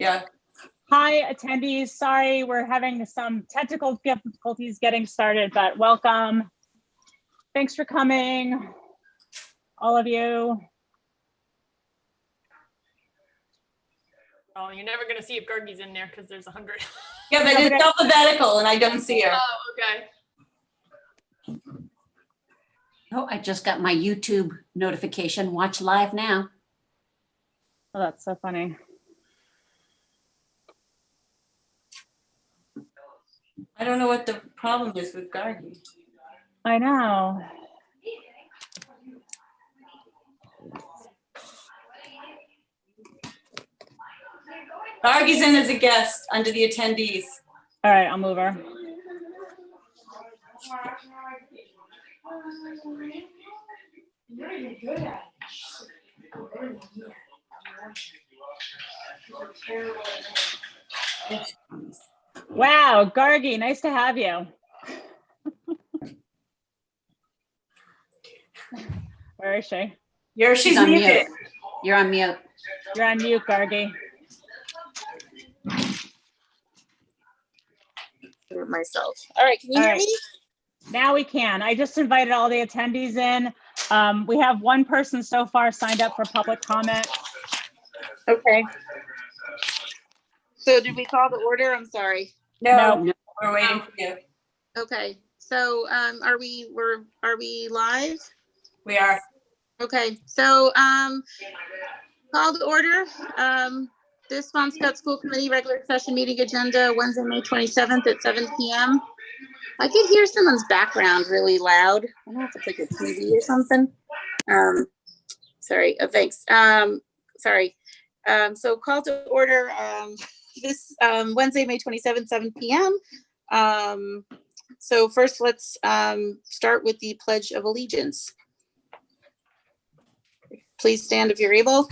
Yeah. Hi, attendees. Sorry, we're having some technical difficulties getting started, but welcome. Thanks for coming, all of you. Oh, you're never gonna see if Gargi's in there because there's 100. Yeah, but it's alphabetical and I don't see her. Oh, okay. Oh, I just got my YouTube notification. Watch live now. Oh, that's so funny. I don't know what the problem is with Gargi. I know. Gargi's in as a guest under the attendees. All right, I'll move her. Wow, Gargi, nice to have you. Where is she? She's on muted. mute. You're on mute. You're on mute, Gargi. Myself. All right, can you hear me? Now we can. I just invited all the attendees in. We have one person so far signed up for public comment. Okay. So did we call the order? I'm sorry. No, we're waiting for you. Okay. So are we live? We are. Okay. So call to order. This Swampscott School Committee regular session meeting agenda Wednesday, May 27th at 7 p.m. I could hear someone's background really loud. I don't know if it's like a TV or something. Sorry. Oh, thanks. Sorry. So call to order this Wednesday, May 27th, 7 p.m. So first, let's start with the Pledge of Allegiance. Please stand if you're able.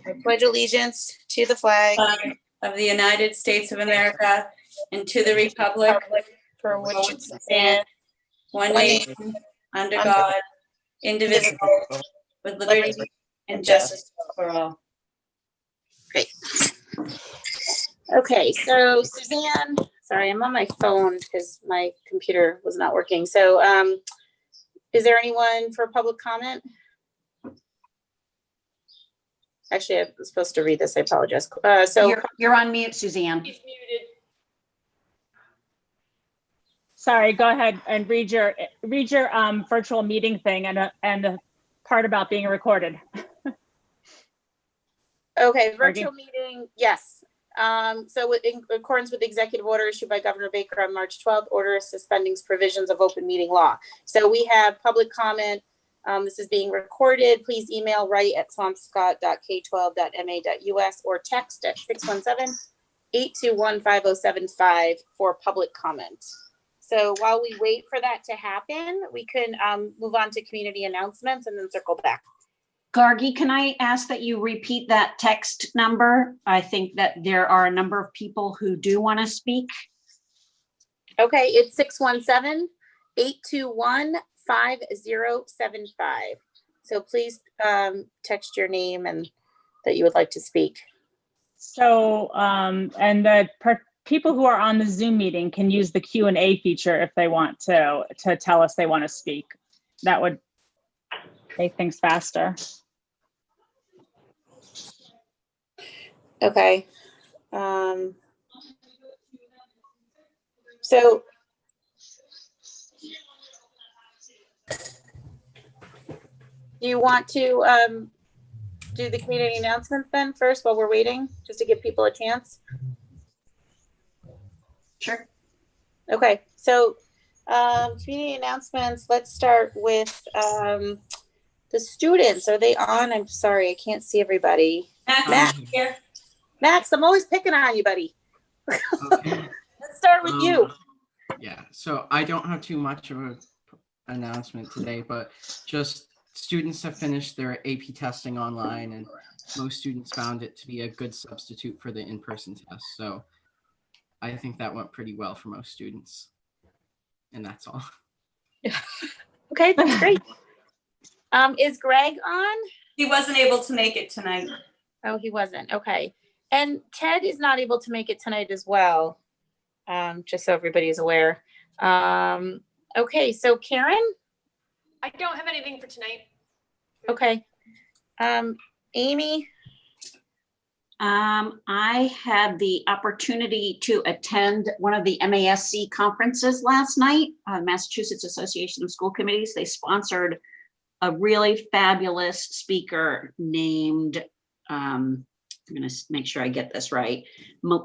I pledge allegiance to the flag Of the United States of America and to the republic for which it stands, one nation, under God, indivisible, with liberty and justice for all. Great. Okay, so Suzanne, sorry, I'm on my phone because my computer was not working. So is there anyone for public comment? Actually, I was supposed to read this. I apologize. So You're on mute, Suzanne. He's muted. Sorry, go ahead and read your virtual meeting thing and the part about being recorded. okay, virtual meeting, yes. So in accordance with the executive order issued by Governor Baker on March 12th, order suspending provisions of open meeting law. So we have public comment. This is being recorded. Please email write@swampscott.k12.ma.us or text at 617-821-5075 for public comment. So while we wait for that to happen, we can move on to community announcements and then circle back. Gargi, can I ask that you repeat that text number? I think that there are a number of people who do want to speak. Okay, it's 617-821-5075. So please text your name and that you would like to speak. So, and the people who are on the Zoom meeting can use the Q&A feature if they want to tell us they want to speak. That would make things faster. Okay. So do you want to do the community announcements then first while we're waiting, just to give people a chance? Sure. Okay, so community announcements, let's start with the students. Are they on? I'm sorry, I can't see everybody. Max here. Max, I'm always picking on you, buddy. Okay. Let's start with you. Yeah, so I don't have too much of an announcement today, but just students have finished their AP testing online, and most students found it to be a good substitute for the in-person test. So I think that went pretty well for most students. And that's all. Okay, that's great. Is Greg on? He wasn't able to make it tonight. Oh, he wasn't. Okay. And Ted is not able to make it tonight as well. Just so everybody is aware. Okay, so Karen, I don't have anything for tonight. okay. Amy, I had the opportunity to attend one of the MASC conferences last night, Massachusetts Association of School Committees. They sponsored a really fabulous speaker named, I'm going to make sure I get this right,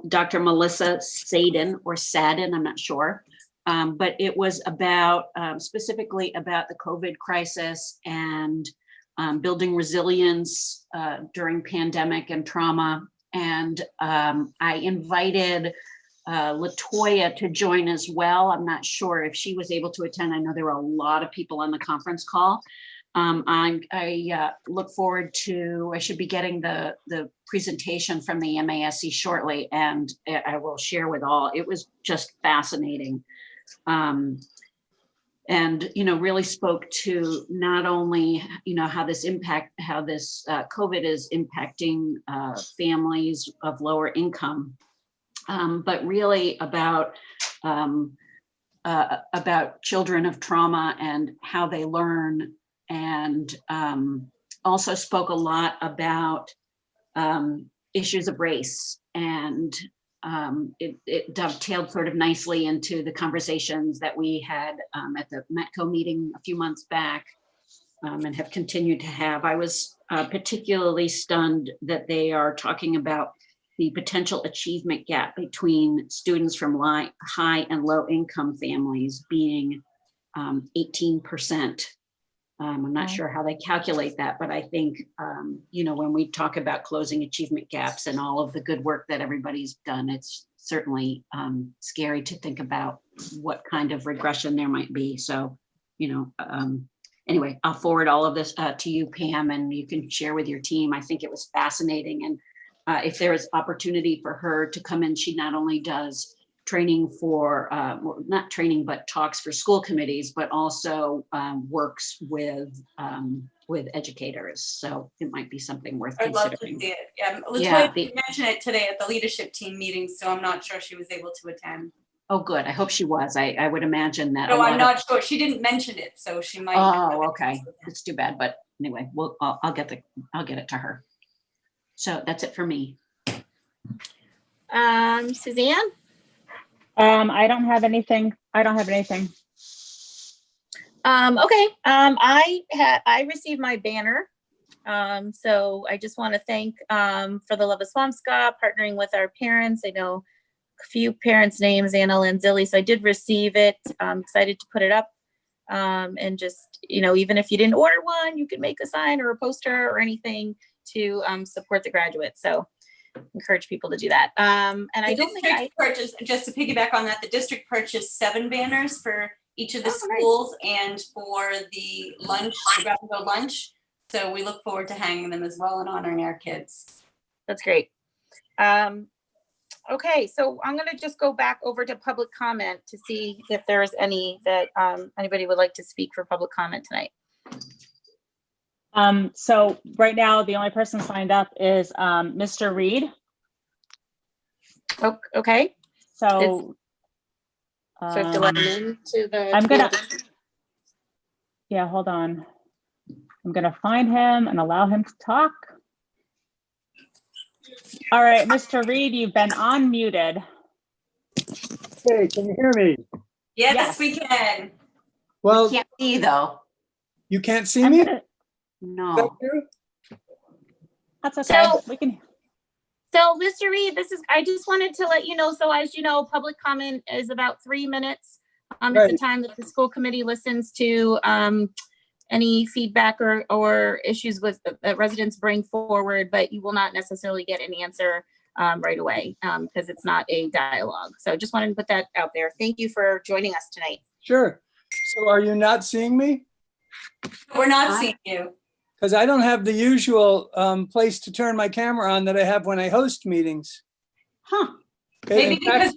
Dr. Melissa Sadin or Sadin, I'm not sure. But it was about specifically about the COVID crisis and building resilience during pandemic and trauma. And I invited Latoya to join as well. I'm not sure if she was able to attend. I know there were a lot of people on the conference call. I look forward to, I should be getting the presentation from the MASC shortly, and I will share with all. It was just fascinating. And, you know, really spoke to not only, you know, how this COVID is impacting families of lower income, but really about children of trauma and how they learn, and also spoke a lot about issues of race, and it dovetailed sort of nicely into the conversations that we had at the METCO meeting a few months back, and have continued to have. I was particularly stunned that they are talking about the potential achievement gap between students from high and low income families being 18%. I'm not sure how they calculate that, but I think, you know, when we talk about closing achievement gaps and all of the good work that everybody's done, it's certainly scary to think about what kind of regression there might be. So, you know, anyway, I'll forward all of this to you, Pam, and you can share with your team. I think it was fascinating. And if there is opportunity for her to come in, she not only does training for, well, not training, but talks for school committees, but also works with educators. So it might be something worth I'd love to considering. see it. Yeah, Latoya Yeah, mentioned it today at the leadership team meeting, so I'm not sure she was able to attend. Oh, good. I hope she was. I would imagine that. No, I'm not sure. She didn't mention it, so she might. Oh, okay. It's too bad, but anyway, I'll get it to her. So that's it for me. Suzanne? I don't have anything. Okay. I received my banner. So I just want to thank for the Love of Swampscott partnering with our parents. I know a few parents' names, Anna Lanzilli, so I did receive it. I'm excited to put it up. And just, you know, even if you didn't order one, you could make a sign or a poster or anything to support the graduates. So encourage people to do that. And I don't think I purchased, just to piggyback on that, the district purchased 7 banners for each of the schools and for the lunch, the grab-and-go lunch. So we look forward to hanging them as well and honoring our kids. That's great. Okay, so I'm going to just go back over to public comment to see if there's any that anybody would like to speak for public comment tonight. So right now, the only person signed up is Mr. Reed. Oh, okay. So So if you let him into the. I'm gonna, yeah, hold on. I'm gonna find him and allow him to talk. All right, Mr. Reed, you've been unmuted. Hey, can you hear me? Yes, we can. Well, Can't see though. you can't see me? No. Thank you. That's okay. So- We can. So Mr. Reed, I just wanted to let you know, so as you know, public comment is about 3 minutes. It's the Right. time that the school committee listens to any feedback or issues that residents bring forward, but you will not necessarily get an answer right away because it's not a dialogue. So just wanted to put that out there. Thank you for joining us tonight. Sure. So are you not seeing me? We're not seeing you. Because I don't have the usual place to turn my camera on that I have when I host meetings. Huh. Maybe In fact,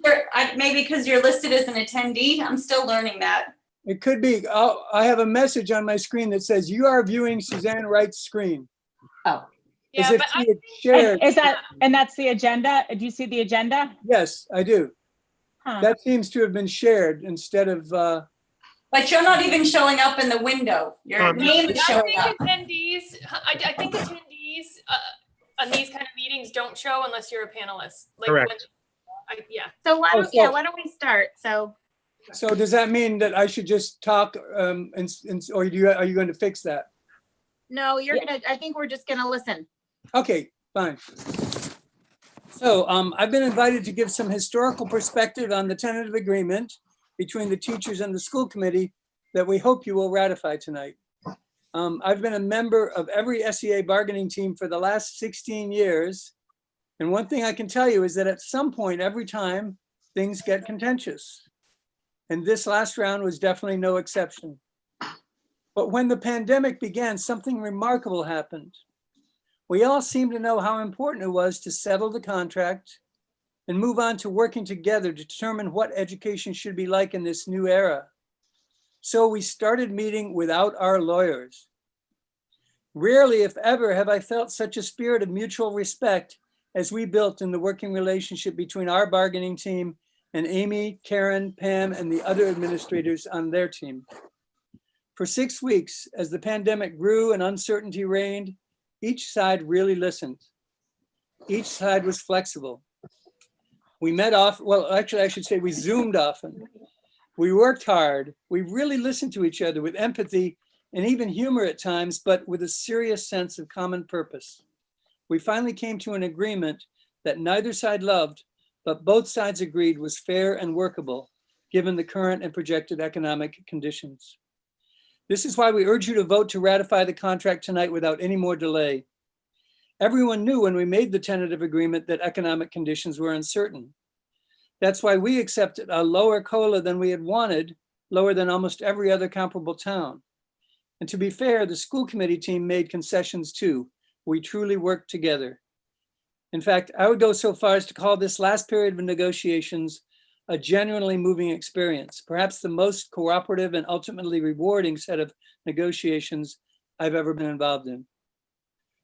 because you're listed as an attendee. I'm still learning that. it could be, I have a message on my screen that says, you are viewing Suzanne Wright's screen. Oh, as Yeah, if but she had shared. And that's the agenda? Do you see the agenda? Yes, I do. Huh. That seems to have been shared instead of, But you're not even showing up in the window. Your name is I showing think up. attendees, I think attendees on these kind of meetings don't show unless you're a panelist. Like Correct. yeah. So why Oh, don't, so- yeah, why don't we start? So, so does that mean that I should just talk, or are you going to fix that? no, you're gonna, I think we're just gonna listen. Okay, fine. So I've been invited to give some historical perspective on the tentative agreement between the teachers and the school committee that we hope you will ratify tonight. I've been a member of every SEA bargaining team for the last 16 years. And one thing I can tell you is that at some point every time things get contentious. And this last round was definitely no exception. But when the pandemic began, something remarkable happened. We all seemed to know how important it was to settle the contract and move on to working together to determine what education should be like in this new era. So we started meeting without our lawyers. Rarely, if ever, have I felt such a spirit of mutual respect as we built in the working relationship between our bargaining team and Amy, Karen, Pam, and the other administrators on their team. For 6 weeks, as the pandemic grew and uncertainty reigned, each side really listened. Each side was flexible. We met often, well, actually I should say we Zoomed often. We worked hard. We really listened to each other with empathy and even humor at times, but with a serious sense of common purpose. We finally came to an agreement that neither side loved, but both sides agreed was fair and workable, given the current and projected economic conditions. This is why we urge you to vote to ratify the contract tonight without any more delay. Everyone knew when we made the tentative agreement that economic conditions were uncertain. That's why we accepted a lower COLA than we had wanted, lower than almost every other comparable town. And to be fair, the school committee team made concessions too. We truly worked together. In fact, I would go so far as to call this last period of negotiations a genuinely moving experience, perhaps the most cooperative and ultimately rewarding set of negotiations I've ever been involved in.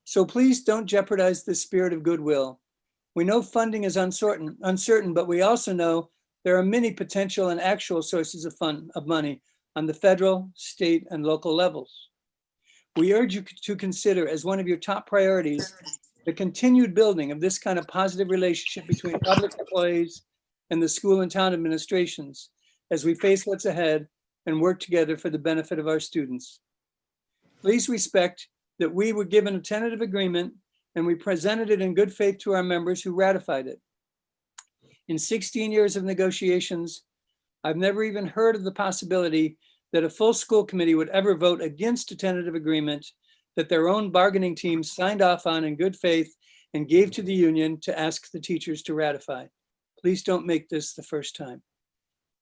So please don't jeopardize this spirit of goodwill. We know funding is uncertain, but we also know there are many potential and actual sources of money on the federal, state, and local levels. We urge you to consider as one of your top priorities the continued building of this kind of positive relationship between public employees and the school and town administrations as we face what's ahead and work together for the benefit of our students. Please respect that we were given a tentative agreement and we presented it in good faith to our members who ratified it. In 16 years of negotiations, I've never even heard of the possibility that a full school committee would ever vote against a tentative agreement that their own bargaining team signed off on in good faith and gave to the union to ask the teachers to ratify. Please don't make this the first time.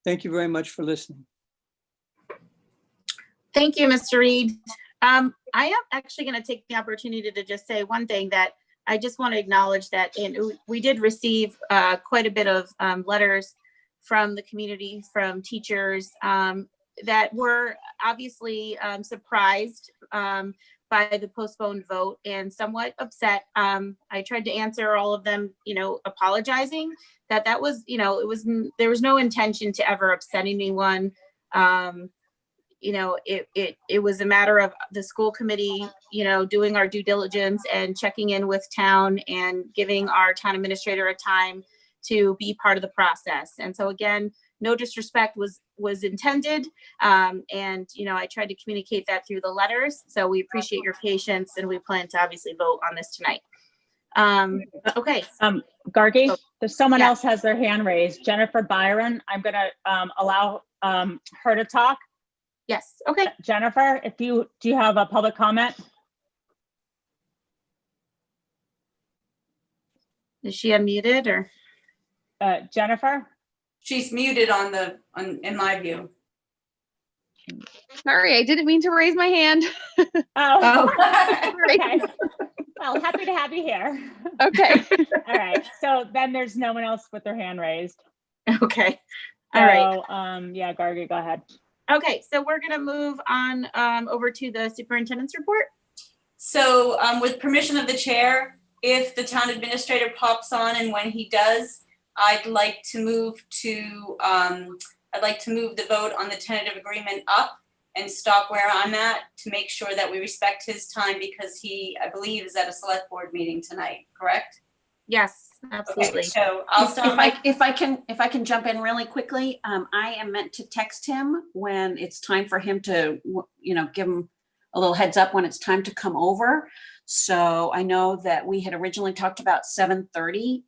Thank you very much for listening. Thank you, Mr. Reed. I am actually going to take the opportunity to just say one thing, that I just want to acknowledge that we did receive quite a bit of letters from the community, from teachers that were obviously surprised by the postponed vote and somewhat upset. I tried to answer all of them, apologizing that was, there was no intention to ever upset anyone. It was a matter of the school committee, doing our due diligence and checking in with town and giving our town administrator a time to be part of the process. And so again, no disrespect was intended. And, I tried to communicate that through the letters. So we appreciate your patience and we plan to obviously vote on this tonight. Okay. Gargi, there's someone Yeah. else has their hand raised. Jennifer Byron, I'm gonna allow her to talk. Yes. Okay. Jennifer, do you have a public comment? Is she unmuted or? Jennifer? She's muted in my view. Sorry, I didn't mean to raise my hand. Oh, Sorry. okay. Well, happy to have you here. Okay. All right. So then there's no one else with their hand raised. Okay. All right. So, yeah, Gargi, go ahead. Okay. So we're going to move on over to the superintendent's report. So with permission of the chair, if the town administrator pops on, and when he does, I'd like to move the vote on the tentative agreement up and stop where I'm at to make sure that we respect his time, because he, I believe, is at a select board meeting tonight, correct? Yes, Okay, absolutely. so I'll stop If I can jump in really quickly, I am meant to text him when it's time for him to, give him a little heads up when it's time to come over. So I know that we had originally talked about 7:30.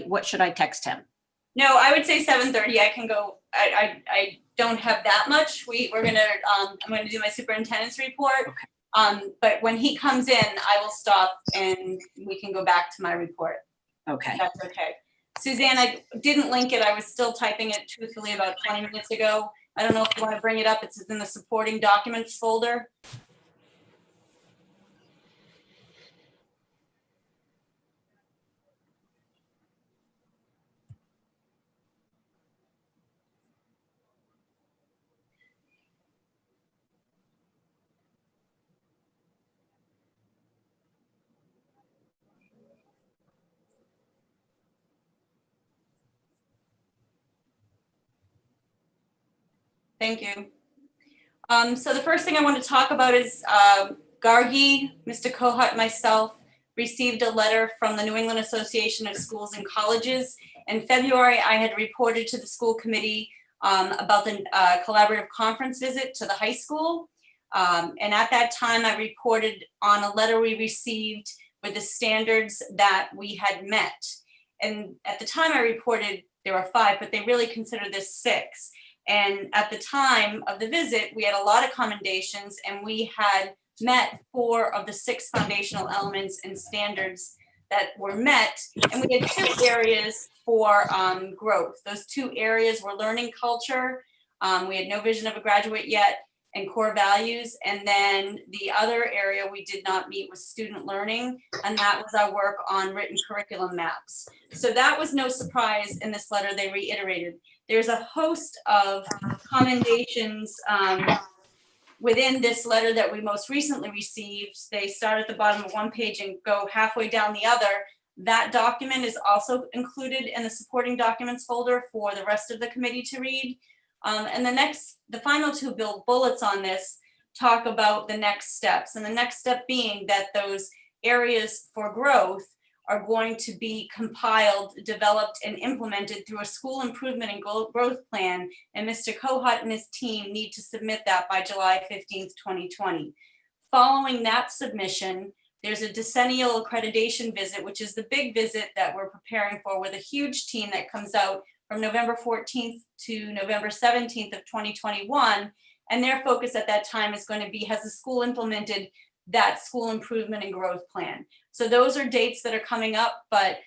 What should I text him? No, I would say 7:30. I can go. I don't have that much. We're gonna. I'm gonna do my superintendent's report. Okay. But when he comes in, I will stop and we can go back to my report. Okay. If that's okay. Suzanne, I didn't link it. I was still typing it truthfully about 20 minutes ago. I don't know if you want to bring it up. It's in the supporting documents folder. Thank you. So the first thing I want to talk about is Gargi, Mr. Kohut, and myself received a letter from the New England Association of Schools and Colleges. In February, I had reported to the school committee about the collaborative conference visit to the high school. And at that time, I reported on a letter we received with the standards that we had met. And at the time I reported there were 5, but they really considered this 6. And at the time of the visit, we had a lot of commendations, and we had met 4 of the 6 foundational elements and standards that were met. And we had 2 areas for growth. Those 2 areas were learning culture. We had no vision of a graduate yet, and core values. And then the other area we did not meet was student learning, and that was our work on written curriculum maps. So that was no surprise in this letter. They reiterated. There's a host of commendations within this letter that we most recently received. They start at the bottom of one page and go halfway down the other. That document is also included in the supporting documents folder for the rest of the committee to read. And the final 2 bullets on this talk about the next steps. And the next step being that those areas for growth are going to be compiled, developed, and implemented through a school improvement and growth plan. And Mr. Kohut and his team need to submit that by July 15th, 2020. Following that submission, there's a decennial accreditation visit, which is the big visit that we're preparing for, with a huge team that comes out from November 14th to November 17th of 2021. And their focus at that time is going to be, has the school implemented that school improvement and growth plan? So those are dates that are coming up, but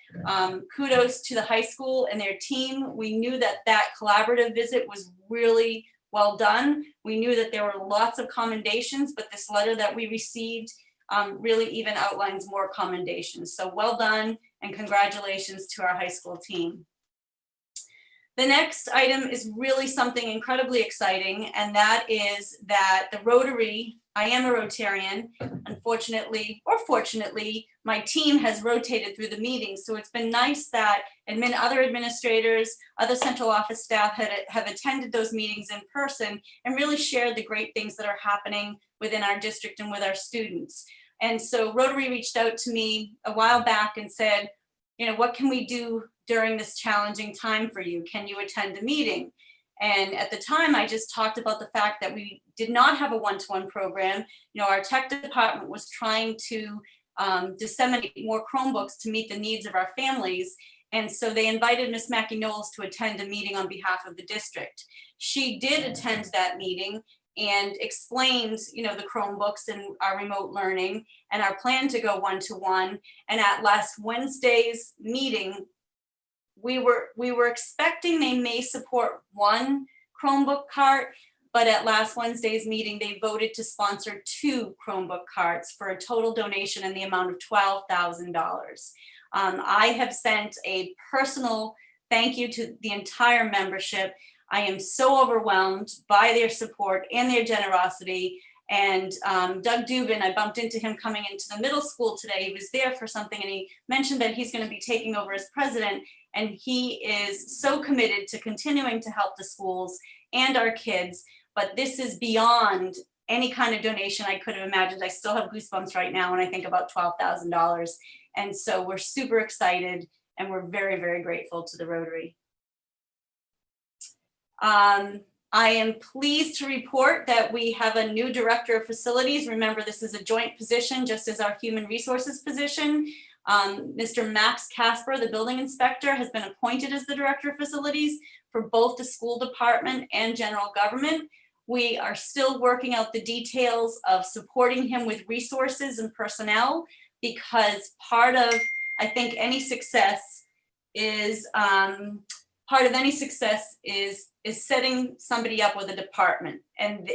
kudos to the high school and their team. We knew that that collaborative visit was really well done. We knew that there were lots of commendations, but this letter that we received really even outlines more commendations. So well done, and congratulations to our high school team. The next item is really something incredibly exciting, and that is that the Rotary, I am a Rotarian, unfortunately, or fortunately, my team has rotated through the meetings. So it's been nice that other administrators, other central office staff have attended those meetings in person and really shared the great things that are happening within our district and with our students. And so Rotary reached out to me a while back and said, what can we do during this challenging time for you? Can you attend a meeting? And at the time, I just talked about the fact that we did not have a one-to-one program. Our tech department was trying to disseminate more Chromebooks to meet the needs of our families. And so they invited Ms. Mackie Knowles to attend a meeting on behalf of the district. She did attend that meeting and explained, the Chromebooks and our remote learning and our plan to go one-to-one. And at last Wednesday's meeting, we were expecting they may support 1 Chromebook cart, but at last Wednesday's meeting, they voted to sponsor 2 Chromebook carts for a total donation in the amount of $12,000. I have sent a personal thank you to the entire membership. I am so overwhelmed by their support and their generosity. And Doug Dubin, I bumped into him coming into the middle school today. He was there for something and he mentioned that he's going to be taking over as president. And he is so committed to continuing to help the schools and our kids. But this is beyond any kind of donation I could have imagined. I still have goosebumps right now when I think about $12,000. And so we're super excited and we're very, very grateful to the Rotary. I am pleased to report that we have a new director of facilities. Remember, this is a joint position, just as our human resources position. Mr. Max Casper, the building inspector, has been appointed as the director of facilities for both the school department and general government. We are still working out the details of supporting him with resources and personnel, because part of, I think, any success is setting somebody up with a department. And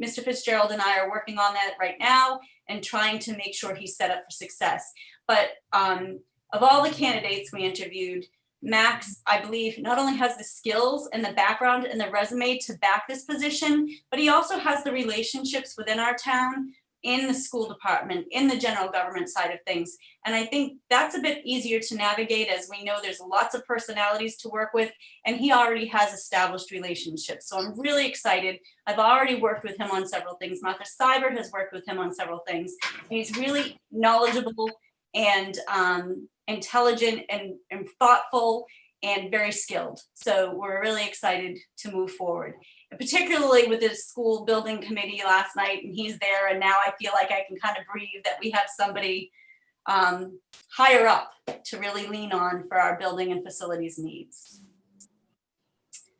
Mr. Fitzgerald and I are working on that right now and trying to make sure he's set up for success. But of all the candidates we interviewed, Max, I believe, not only has the skills and the background and the resume to back this position, but he also has the relationships within our town, in the school department, in the general government side of things. And I think that's a bit easier to navigate, as we know there's lots of personalities to work with, and he already has established relationships. So I'm really excited. I've already worked with him on several things. Martha Seibert has worked with him on several things. He's really knowledgeable and intelligent and thoughtful and very skilled. So we're really excited to move forward. And particularly with the school building committee last night, and he's there, and now I feel like I can kind of breathe that we have somebody higher up to really lean on for our building and facilities needs.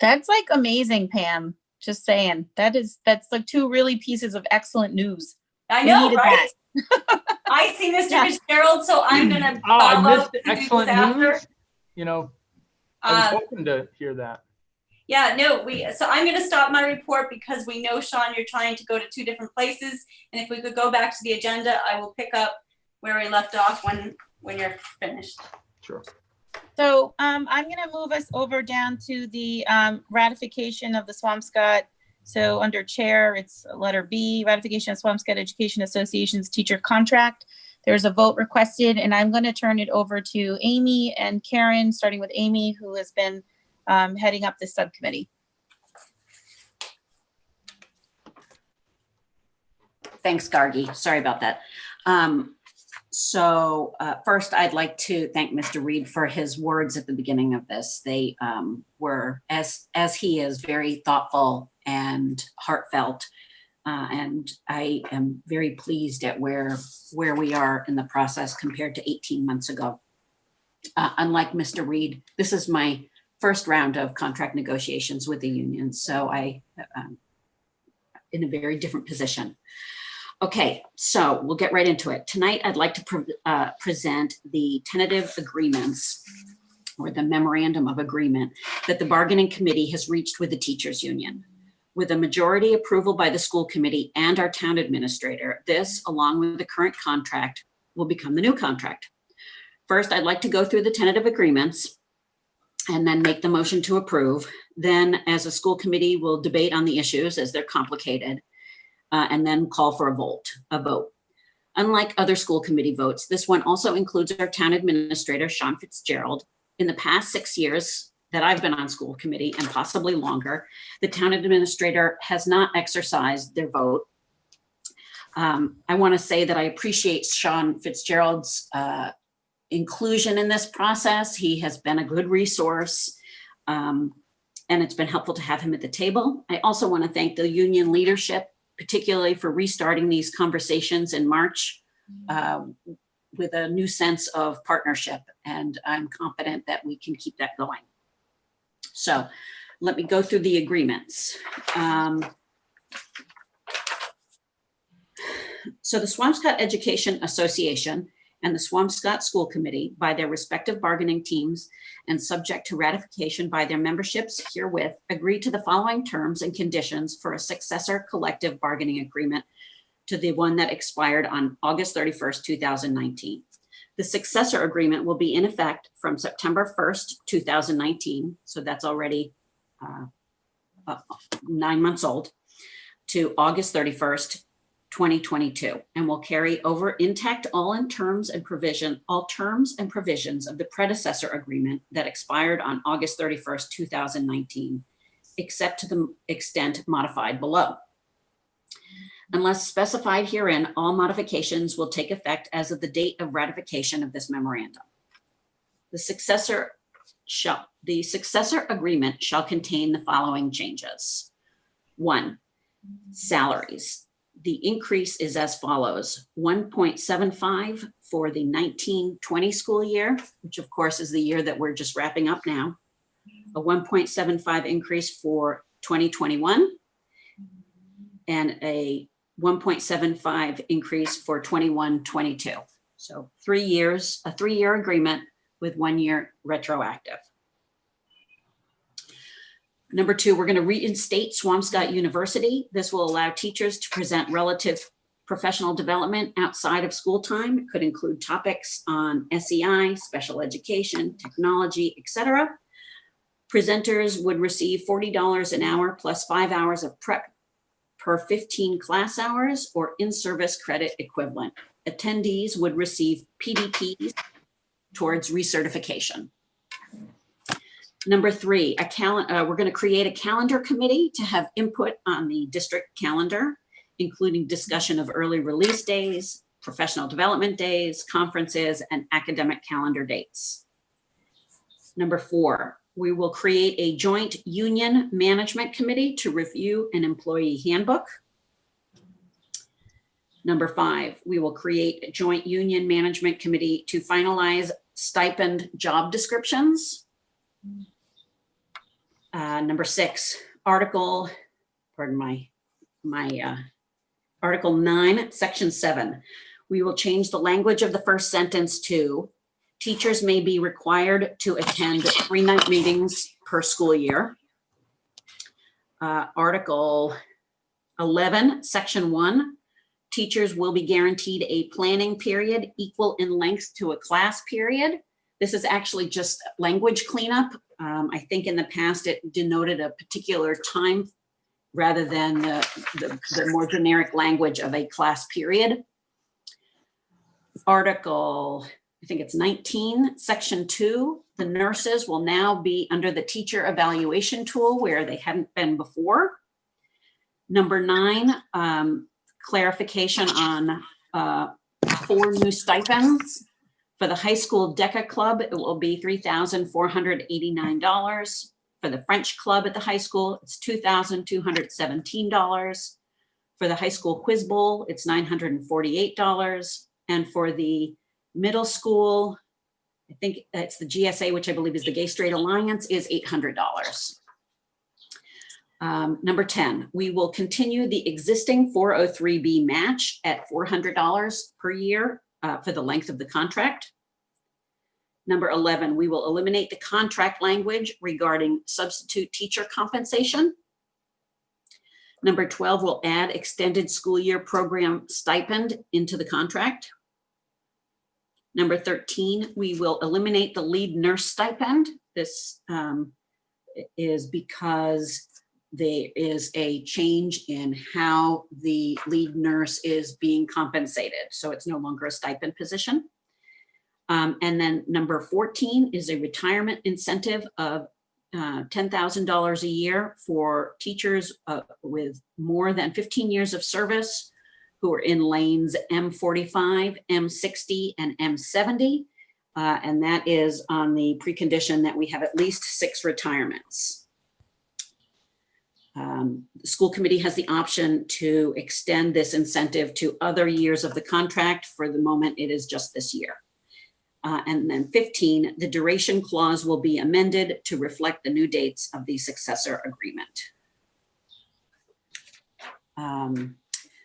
That's like amazing, Pam. Just saying. That's like two really pieces of excellent news. I We know, needed right? that. I see Mr. Fitzgerald, so I'm gonna Oh, I follow missed up the with excellent after. news. You know, I was hoping to hear that. Yeah, no, so I'm gonna stop my report because we know, Sean, you're trying to go to two different places. And if we could go back to the agenda, I will pick up where we left off when you're finished. Sure. So I'm going to move us over down to the ratification of the Swampscott. So under chair, it's letter B, ratification of Swampscott Education Association's teacher contract. There's a vote requested, and I'm going to turn it over to Amy and Karen, starting with Amy, who has been heading up this subcommittee. Thanks, Gargi. Sorry about that. First, I'd like to thank Mr. Reed for his words at the beginning of this. They were, as he is, very thoughtful and heartfelt. And I am very pleased at where we are in the process compared to 18 months ago. Unlike Mr. Reed, this is my first round of contract negotiations with the union. So I in a very different position. Okay, so we'll get right into it. Tonight, I'd like to present the tentative agreements, or the memorandum of agreement, that the bargaining committee has reached with the teachers union. With a majority approval by the school committee and our town administrator, this, along with the current contract, will become the new contract. First, I'd like to go through the tentative agreements and then make the motion to approve. Then, as a school committee, we'll debate on the issues as they're complicated. And then call for a vote. Unlike other school committee votes, this one also includes our town administrator, Sean Fitzgerald. In the past 6 years that I've been on school committee, and possibly longer, the town administrator has not exercised their vote. I want to say that I appreciate Sean Fitzgerald's inclusion in this process. He has been a good resource, and it's been helpful to have him at the table. I also want to thank the union leadership, particularly for restarting these conversations in March with a new sense of partnership. And I'm confident that we can keep that going. So let me go through the agreements. So the Swampscott Education Association and the Swampscott School Committee, by their respective bargaining teams and subject to ratification by their memberships herewith, agree to the following terms and conditions for a successor collective bargaining agreement to the one that expired on August 31st, 2019. The successor agreement will be in effect from September 1st, 2019. So that's already 9 months old. to August 31st, 2022, and will carry over intact all terms and provisions of the predecessor agreement that expired on August 31st, 2019, except to the extent modified below. Unless specified herein, all modifications will take effect as of the date of ratification of this memorandum. The successor agreement shall contain the following changes. 1, salaries. The increase is as follows: 1.75 for the 19-20 school year, which of course is the year that we're just wrapping up now. A 1.75 increase for 2021, and a 1.75 increase for 21-22. So 3 years, a 3-year agreement with 1 year retroactive. Number 2, we're going to reinstate Swampscott University. This will allow teachers to present relative professional development outside of school time. It could include topics on SEI, special education, technology, etc. Presenters would receive $40 an hour plus 5 hours of prep per 15 class hours or in-service credit equivalent. Attendees would receive PDPs towards recertification. Number 3, we're going to create a calendar committee to have input on the district calendar, including discussion of early release days, professional development days, conferences, and academic calendar dates. Number 4, we will create a joint union management committee to review an employee handbook. Number 5, we will create a joint union management committee to finalize stipend job descriptions. Number 6, Article 9, Section 7. We will change the language of the first sentence to: teachers may be required to attend 3 night meetings per school year. Article 11, Section 1. Teachers will be guaranteed a planning period equal in length to a class period. This is actually just language cleanup. I think in the past it denoted a particular time rather than the more generic language of a class period. Article, I think it's 19, Section 2. The nurses will now be under the teacher evaluation tool where they hadn't been before. Number 9, clarification on 4 new stipends. For the high school DECA club, it will be $3,489. For the French club at the high school, it's $2,217. For the high school quiz bowl, it's $948. And for the middle school, I think it's the GSA, which I believe is the Gay Straight Alliance, is $800. Number 10, we will continue the existing 403B match at $400 per year for the length of the contract. Number 11, we will eliminate the contract language regarding substitute teacher compensation. Number 12, we'll add extended school year program stipend into the contract. Number 13, we will eliminate the lead nurse stipend. This is because there is a change in how the lead nurse is being compensated. So it's no longer a stipend position. And then number 14 is a retirement incentive of $10,000 a year for teachers with more than 15 years of service who are in lanes M45, M60, and M70. And that is on the precondition that we have at least 6 retirements. The school committee has the option to extend this incentive to other years of the contract. For the moment, it is just this year. And then 15, the duration clause will be amended to reflect the new dates of the successor agreement.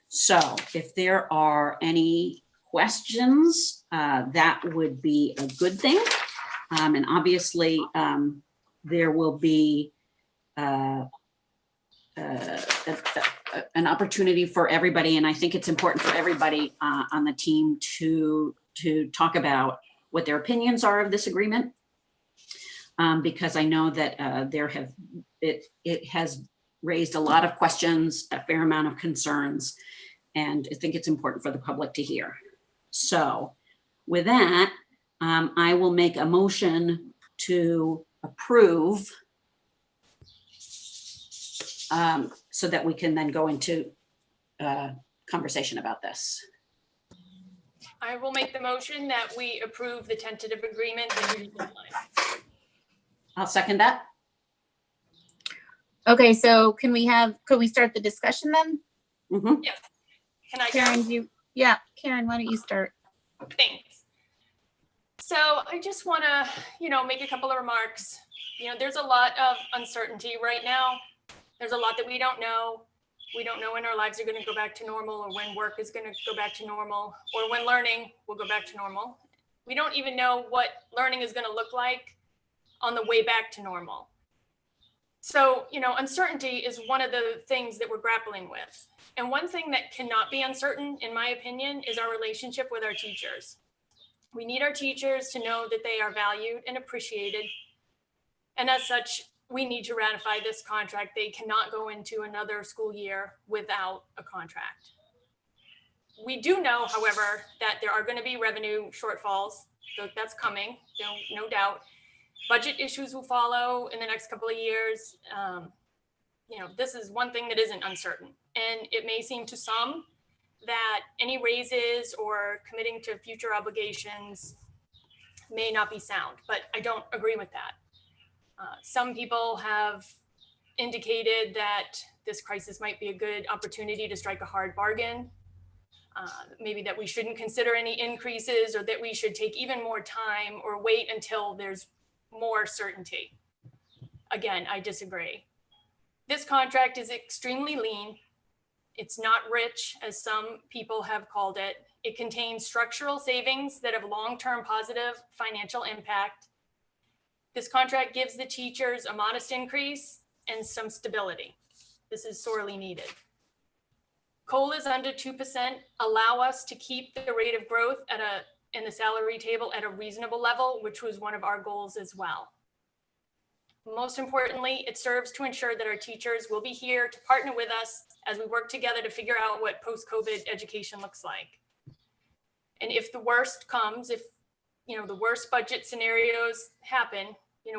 So if there are any questions, that would be a good thing. And obviously, there will be an opportunity for everybody. And I think it's important for everybody on the team to talk about what their opinions are of this agreement, because I know that it has raised a lot of questions, a fair amount of concerns, and I think it's important for the public to hear. So with that, I will make a motion to approve so that we can then go into conversation about this. I will make the motion that we approve the tentative agreement. I'll second that. Okay, so could we start the discussion then? Mhm. Can I go? Karen, Karen, why don't you start? Thanks. So I just want to, make a couple of remarks. There's a lot of uncertainty right now. There's a lot that we don't know. We don't know when our lives are going to go back to normal, or when work is going to go back to normal, or when learning will go back to normal. We don't even know what learning is going to look like on the way back to normal. So, uncertainty is one of the things that we're grappling with. And one thing that cannot be uncertain, in my opinion, is our relationship with our teachers. We need our teachers to know that they are valued and appreciated. And as such, we need to ratify this contract. They cannot go into another school year without a contract. We do know, however, that there are going to be revenue shortfalls. So that's coming, no doubt. Budget issues will follow in the next couple of years. This is one thing that isn't uncertain. And it may seem to some that any raises or committing to future obligations may not be sound, but I don't agree with that. Some people have indicated that this crisis might be a good opportunity to strike a hard bargain. Maybe that we shouldn't consider any increases, or that we should take even more time or wait until there's more certainty. Again, I disagree. This contract is extremely lean. It's not rich, as some people have called it. It contains structural savings that have long-term positive financial impact. This contract gives the teachers a modest increase and some stability. This is sorely needed. COLAs under 2% allow us to keep the rate of growth in the salary table at a reasonable level, which was one of our goals as well. Most importantly, it serves to ensure that our teachers will be here to partner with us as we work together to figure out what post-COVID education looks like. And if the worst comes, if the worst budget scenarios happen,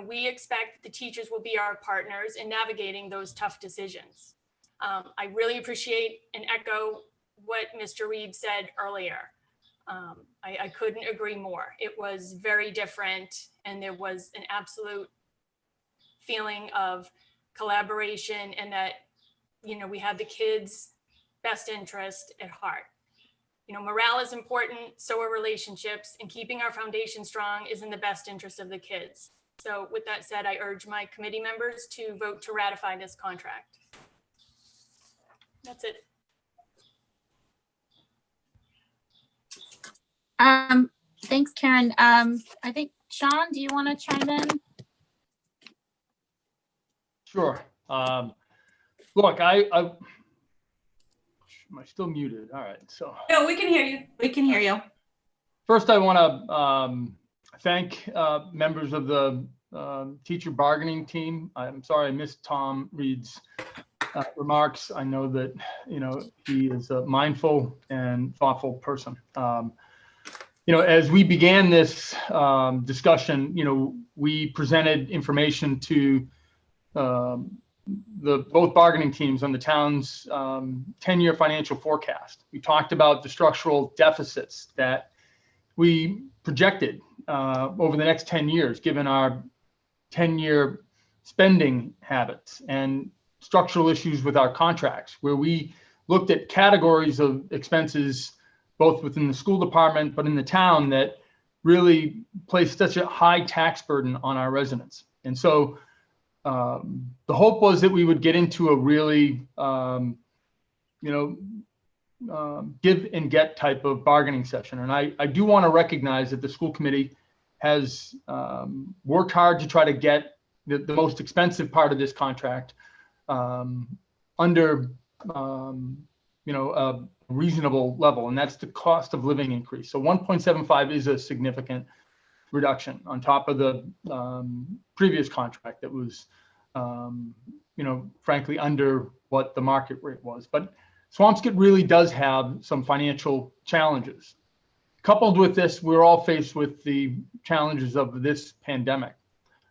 we expect the teachers will be our partners in navigating those tough decisions. I really appreciate and echo what Mr. Reed said earlier. I couldn't agree more. It was very different, and there was an absolute feeling of collaboration, and that, we had the kids' best interest at heart. Morale is important, so are relationships, and keeping our foundation strong is in the best interest of the kids. So with that said, I urge my committee members to vote to ratify this contract. That's it. Thanks, Karen. I think, Sean, do you want to chime in? Sure. Look, am I still muted? All right. So No, we can hear you. We can hear you. first, I want to thank members of the teacher bargaining team. I'm sorry I missed Tom Reed's remarks. I know that he is a mindful and thoughtful person. As we began this discussion, we presented information to both bargaining teams on the town's 10-year financial forecast. We talked about the structural deficits that we projected over the next 10 years, given our 10-year spending habits and structural issues with our contracts, where we looked at categories of expenses, both within the school department, but in the town, that really placed such a high tax burden on our residents. And so the hope was that we would get into a really, give and get type of bargaining session. And I do want to recognize that the school committee has worked hard to try to get the most expensive part of this contract under, a reasonable level, and that's the cost of living increase. So 1.75 is a significant reduction on top of the previous contract that was frankly, under what the market rate was. But Swampscott really does have some financial challenges. Coupled with this, we're all faced with the challenges of this pandemic.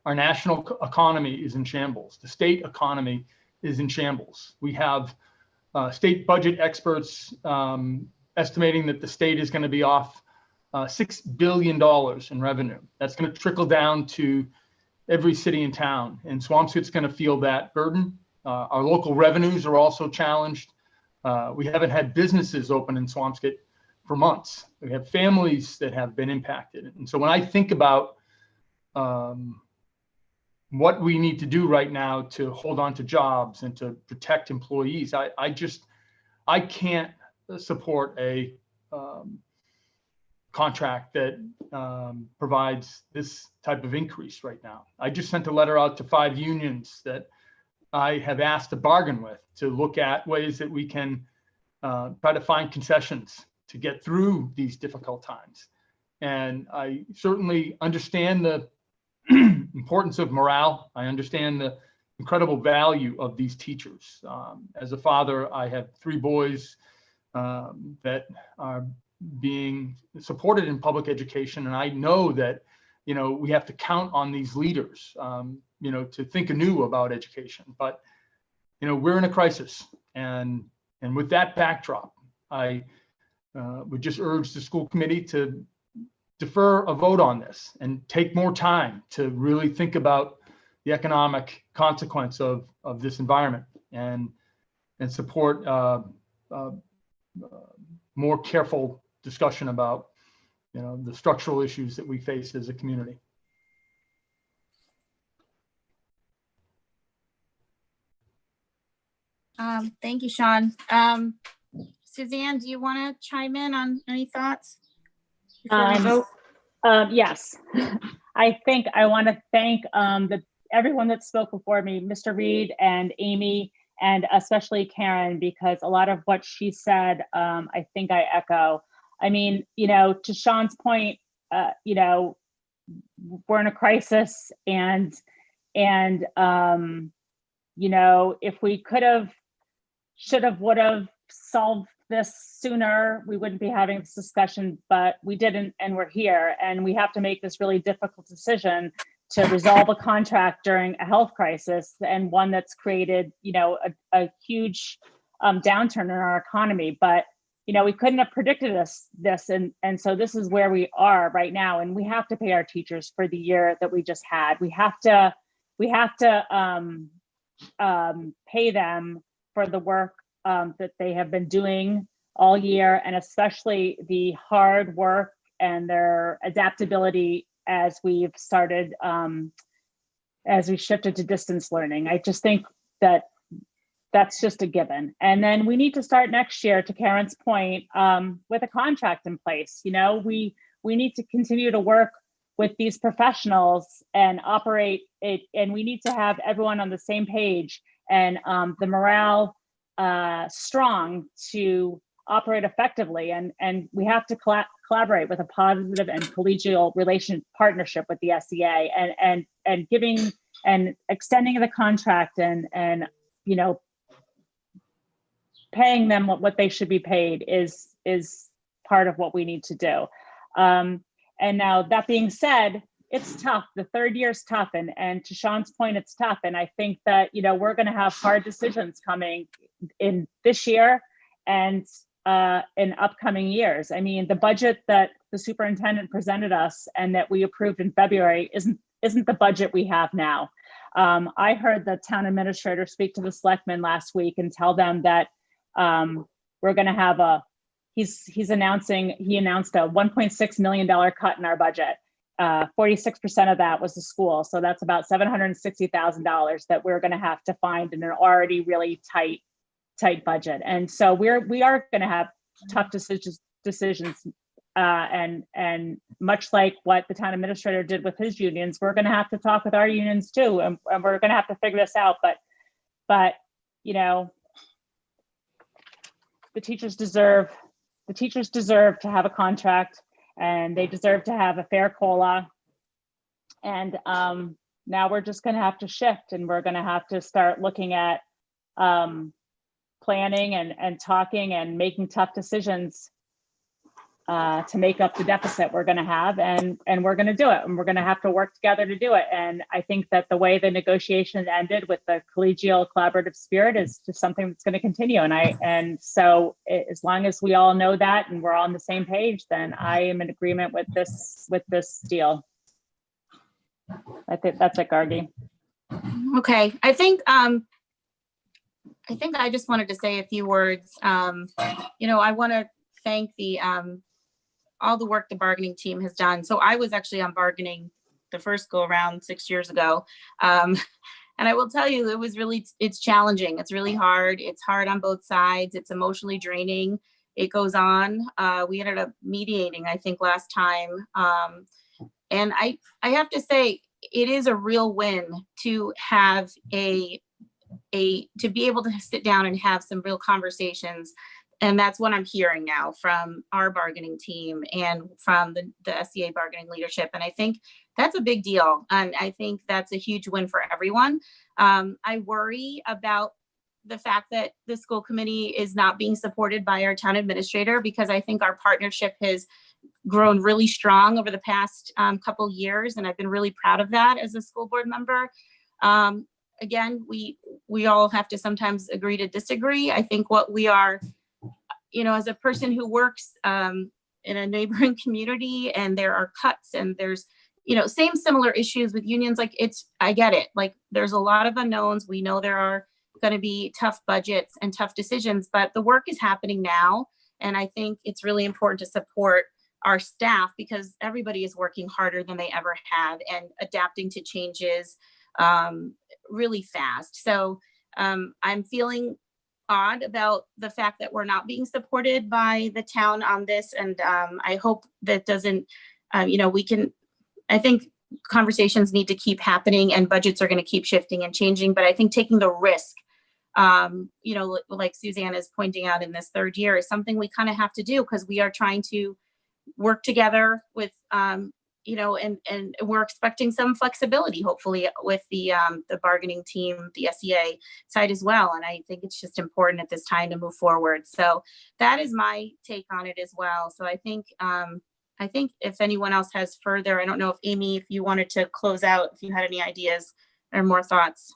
Our national economy is in shambles. The state economy is in shambles. We have state budget experts estimating that the state is going to be off $6 billion in revenue. That's going to trickle down to every city and town, and Swampscott's going to feel that burden. Our local revenues are also challenged. We haven't had businesses open in Swampscott for months. We have families that have been impacted. And so when I think about what we need to do right now to hold on to jobs and to protect employees, I can't support a contract that provides this type of increase right now. I just sent a letter out to 5 unions that I have asked to bargain with, to look at ways that we can try to find concessions to get through these difficult times. And I certainly understand the importance of morale. I understand the incredible value of these teachers. As a father, I have 3 boys that are being supported in public education. And I know that, we have to count on these leaders, to think anew about education. But, we're in a crisis. And with that backdrop, I would just urge the school committee to defer a vote on this and take more time to really think about the economic consequence of this environment and support more careful discussion about the structural issues that we face as a community. Thank you, Sean. Suzanne, do you want to chime in on any thoughts? before we vote? Yes, I think I want to thank everyone that spoke before me, Mr. Reed and Amy, and especially Karen, because a lot of what she said, I think I echo. I mean, to Sean's point, we're in a crisis, and if we could have, should have, would have solved this sooner, we wouldn't be having this discussion, but we didn't, and we're here, and we have to make this really difficult decision to resolve a contract during a health crisis, and one that's created, a huge downturn in our economy. But we couldn't have predicted this, and so this is where we are right now, and we have to pay our teachers for the year that we just had. We have to pay them for the work that they have been doing all year, and especially the hard work and their adaptability as we've started, as we shifted to distance learning. I just think that that's just a given. And then we need to start next year, to Karen's point, with a contract in place. We need to continue to work with these professionals and operate it, and we need to have everyone on the same page and the morale strong to operate effectively, and we have to collaborate with a positive and collegial partnership with the SEA, and giving and extending the contract and paying them what they should be paid is part of what we need to do. And now, that being said, it's tough. The third year is tough, and to Sean's point, it's tough. And I think that we're going to have hard decisions coming in this year and in upcoming years. I mean, the budget that the superintendent presented us and that we approved in February isn't the budget we have now. I heard the town administrator speak to the selectmen last week and tell them that we're going to have he announced a $1.6 million cut in our budget. 46% of that was the school. So that's about $760,000 that we're going to have to find in an already really tight budget. And so we are going to have tough decisions. And much like what the town administrator did with his unions, we're going to have to talk with our unions too. And we're going to have to figure this out. But the teachers deserve to have a contract, and they deserve to have a fair COLA. And now we're just going to have to shift, and we're going to have to start looking at planning and talking and making tough decisions to make up the deficit we're going to have, and we're going to do it, and we're going to have to work together to do it. And I think that the way the negotiation ended with the collegial collaborative spirit is just something that's going to continue. And so as long as we all know that and we're all on the same page, then I am in agreement with this deal. I think that's it, Gargi. Okay, I think I just wanted to say a few words. You know, I want to thank all the work the bargaining team has done. So I was actually on bargaining the first go around 6 years ago. And I will tell you, it's challenging. It's really hard. It's hard on both sides. It's emotionally draining. It goes on. We ended up mediating, I think, last time. And I have to say, it is a real win to have to be able to sit down and have some real conversations. And that's what I'm hearing now from our bargaining team and from the SEA bargaining leadership. And I think that's a big deal. And I think that's a huge win for everyone. I worry about the fact that the school committee is not being supported by our town administrator, because I think our partnership has grown really strong over the past couple years. And I've been really proud of that as a school board member. Again, we all have to sometimes agree to disagree. I think what we are, you know, as a person who works in a neighboring community, and there are cuts and there's, you know, similar issues with unions, like I get it. Like there's a lot of unknowns. We know there are going to be tough budgets and tough decisions, but the work is happening now. And I think it's really important to support our staff, because everybody is working harder than they ever have and adapting to changes really fast. So I'm feeling odd about the fact that we're not being supported by the town on this. And I hope that doesn't, you know, I think conversations need to keep happening, and budgets are going to keep shifting and changing. But I think taking the risk, you know, like Suzanne is pointing out in this third year, is something we kind of have to do, because we are trying to work together with, you know, and we're expecting some flexibility, hopefully, with the bargaining team, the SEA side as well. And I think it's just important at this time to move forward. So that is my take on it as well. So I think if anyone else has further, I don't know if Amy, if you wanted to close out, if you had any ideas or more thoughts.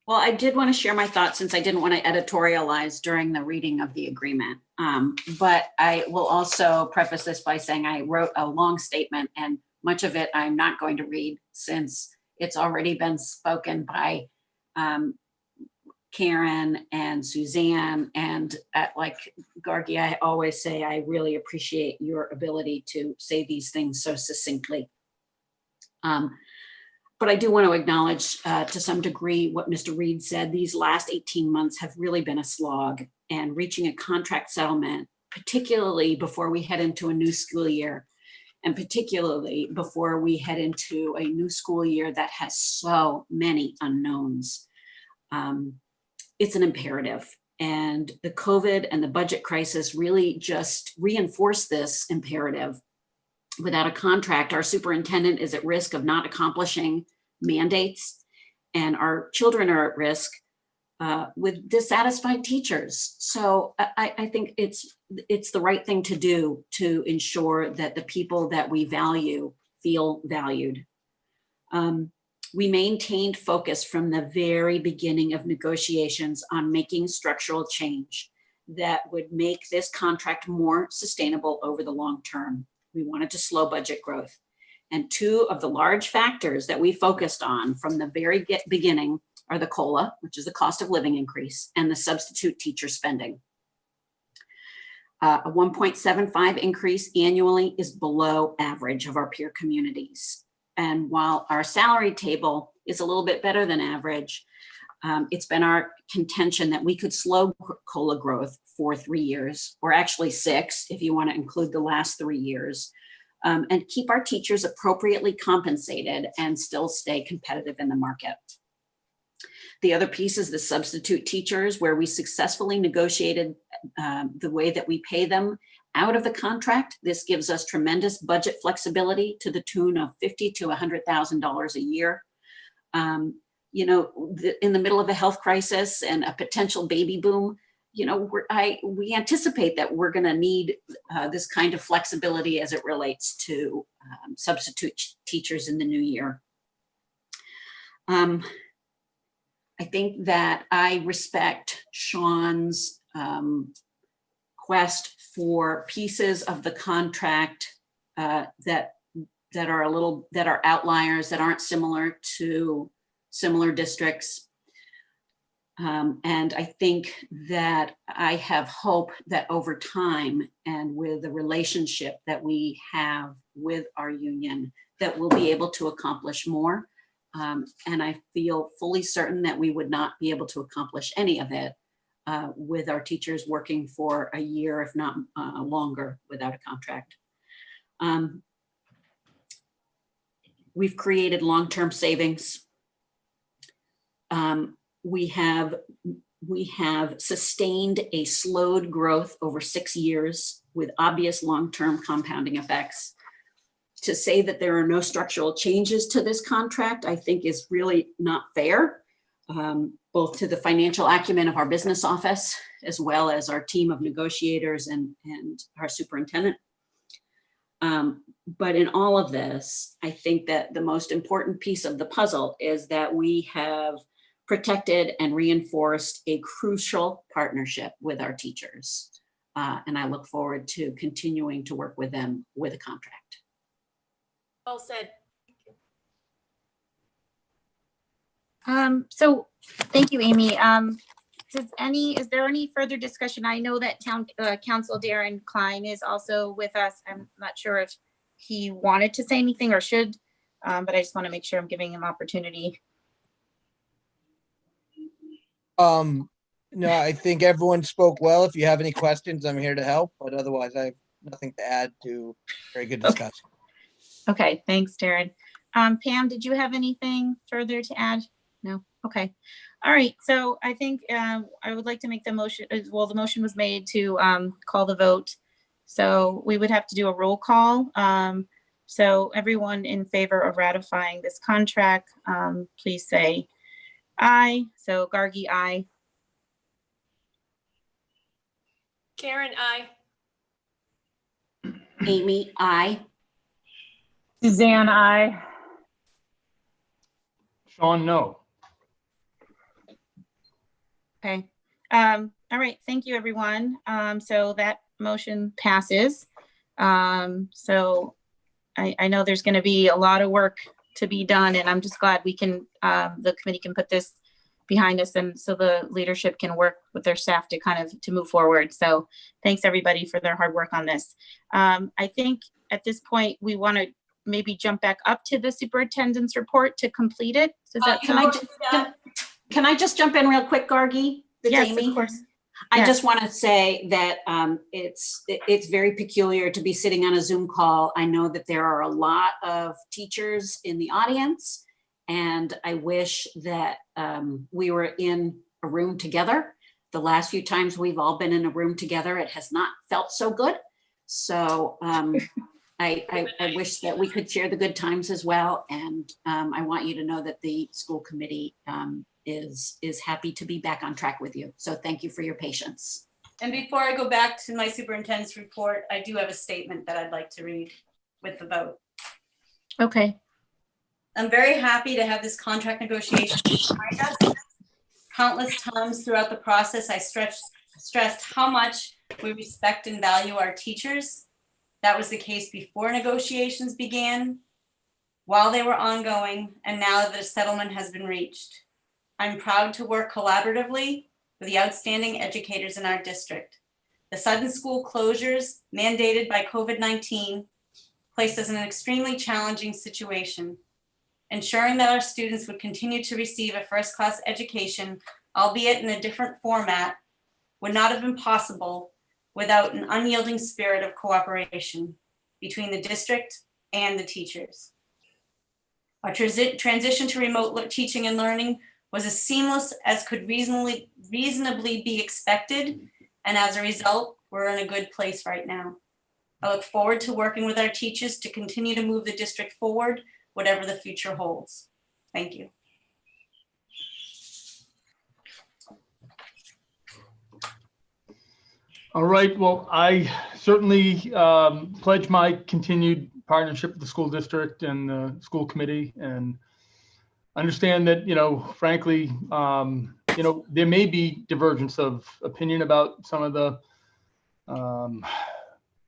Well, I did want to share my thoughts, since I didn't want to editorialize during the reading of the agreement. But I will also preface this by saying I wrote a long statement, and much of it I'm not going to read, since it's already been spoken by Karen and Suzanne. And like Gargi, I always say, I really appreciate your ability to say these things so succinctly. But I do want to acknowledge to some degree what Mr. Reed said. These last 18 months have really been a slog, and reaching a contract settlement, particularly before we head into a new school year, and particularly before we head into a new school year that has so many unknowns. It's an imperative. And the COVID and the budget crisis really just reinforced this imperative. Without a contract, our superintendent is at risk of not accomplishing mandates, and our children are at risk with dissatisfied teachers. So I think it's the right thing to do to ensure that the people that we value feel valued. We maintained focus from the very beginning of negotiations on making structural change that would make this contract more sustainable over the long term. We wanted to slow budget growth. And two of the large factors that we focused on from the very beginning are the COLA, which is the cost of living increase, and the substitute teacher spending. A 1.75 increase annually is below average of our peer communities. And while our salary table is a little bit better than average, it's been our contention that we could slow COLA growth for 3 years, or actually 6, if you want to include the last 3 years, and keep our teachers appropriately compensated and still stay competitive in the market. The other piece is the substitute teachers, where we successfully negotiated the way that we pay them out of the contract. This gives us tremendous budget flexibility to the tune of $50,000 to $100,000 a year. You know, in the middle of a health crisis and a potential baby boom, you know, we anticipate that we're going to need this kind of flexibility as it relates to substitute teachers in the new year. I think that I respect Sean's quest for pieces of the contract that are outliers, that aren't similar to similar districts. And I think that I have hope that over time and with the relationship that we have with our union, that we'll be able to accomplish more. And I feel fully certain that we would not be able to accomplish any of it with our teachers working for a year, if not longer, without a contract. We've created long-term savings. We have sustained a slowed growth over 6 years with obvious long-term compounding effects. To say that there are no structural changes to this contract, I think is really not fair, both to the financial acumen of our business office, as well as our team of negotiators and our superintendent. But in all of this, I think that the most important piece of the puzzle is that we have protected and reinforced a crucial partnership with our teachers. And I look forward to continuing to work with them with a contract. Well said. So thank you, Amy. Is there any further discussion? I know that Town Council Darren Klein is also with us. I'm not sure if he wanted to say anything or should, but I just want to make sure I'm giving him opportunity. No, I think everyone spoke well. If you have any questions, I'm here to help, but otherwise I have nothing to add to very good discussion. Okay, thanks, Darren. Pam, did you have anything further to add? No? Okay. All right, so I think I would like to make the motion. Well, the motion was made to call the vote. So we would have to do a roll call. So everyone in favor of ratifying this contract, please say aye. So Gargi, aye. Karen, aye. Amy, aye. Suzanne, I. Sean, no. Okay. All right. Thank you, everyone. So that motion passes. So I know there's going to be a lot of work to be done, and I'm just glad we can, the committee can put this behind us, and so the leadership can work with their staff to kind of to move forward. So thanks everybody for their hard work on this. I think at this point we want to maybe jump back up to the superintendent's report to complete it. Does that Can I just jump in real quick, Gargi? It's Yes, Amy. of course. I Yes. just want to say that it's very peculiar to be sitting on a Zoom call. I know that there are a lot of teachers in the audience, and I wish that we were in a room together. The last few times we've all been in a room together, it has not felt so good. So I wish that we could share the good times as well. And I want you to know that the school committee is happy to be back on track with you. So thank you for your patience. And before I go back to my superintendent's report, I do have a statement that I'd like to read with the vote. Okay. I'm very happy to have this contract negotiation behind us. Countless times throughout the process, I stressed how much we respect and value our teachers. That was the case before negotiations began, while they were ongoing, and now that the settlement has been reached. I'm proud to work collaboratively with the outstanding educators in our district. The sudden school closures mandated by COVID-19 placed us in an extremely challenging situation. Ensuring that our students would continue to receive a first-class education, albeit in a different format, would not have been possible without an unyielding spirit of cooperation between the district and the teachers. Our transition to remote teaching and learning was as seamless as could reasonably be expected, and as a result, we're in a good place right now. I look forward to working with our teachers to continue to move the district forward, whatever the future holds. Thank you. All right, well, I certainly pledge my continued partnership with the school district and the school committee, and understand that, frankly, there may be divergence of opinion about some of the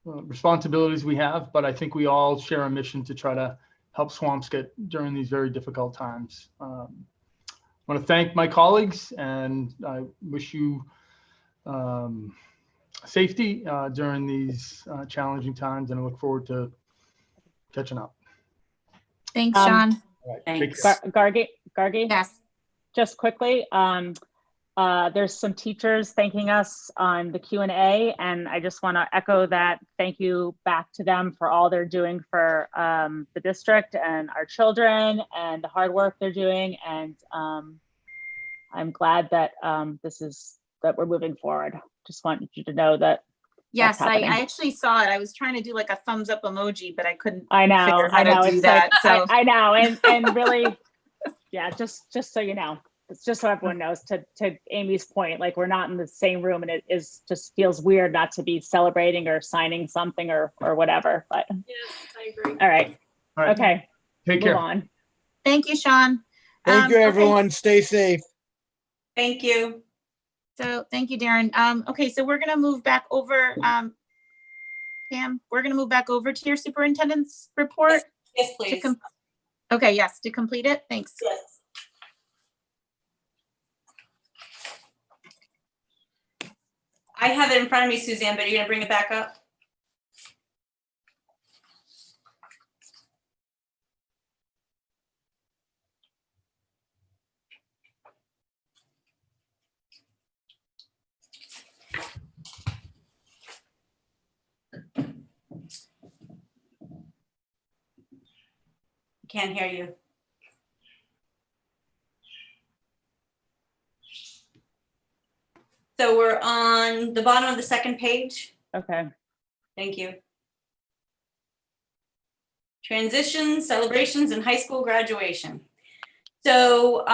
responsibilities we have, but I think we all share a mission to try to help Swampscott during these very difficult times. I want to thank my colleagues, and I wish you safety during these challenging times, and I look forward to catching up. Thanks, Sean. All right, Thanks. take care. Gargi, Yes. just quickly, there's some teachers thanking us on the Q&A, and I just want to echo that thank you back to them for all they're doing for the district and our children and the hard work they're doing. And I'm glad that that we're moving forward. Just wanted you to know that. Yes, I happening. actually saw it. I was trying to do like a thumbs up emoji, but I couldn't. I know, figure out how to do It's that, like, so. I know, and really, yeah, just so you know, it's just so everyone knows. To Amy's point, like, we're not in the same room, and it just feels weird not to be celebrating or signing something or whatever. But Yes, I agree. all right, All right, okay, take move care. on. Thank you, Sean. Thank you, Okay. everyone. Stay safe. Thank you. So thank you, Darren. Okay, so we're gonna move back over, Pam, we're gonna move back over to your superintendent's report. Yes, to please. Okay, yes, to complete it. Thanks. Yes. I have it in front of me, Suzanne, but are you gonna bring it back up? Can't hear you. So we're on the bottom of the second page. Okay. Thank you. Transitions, celebrations, and high school graduation. So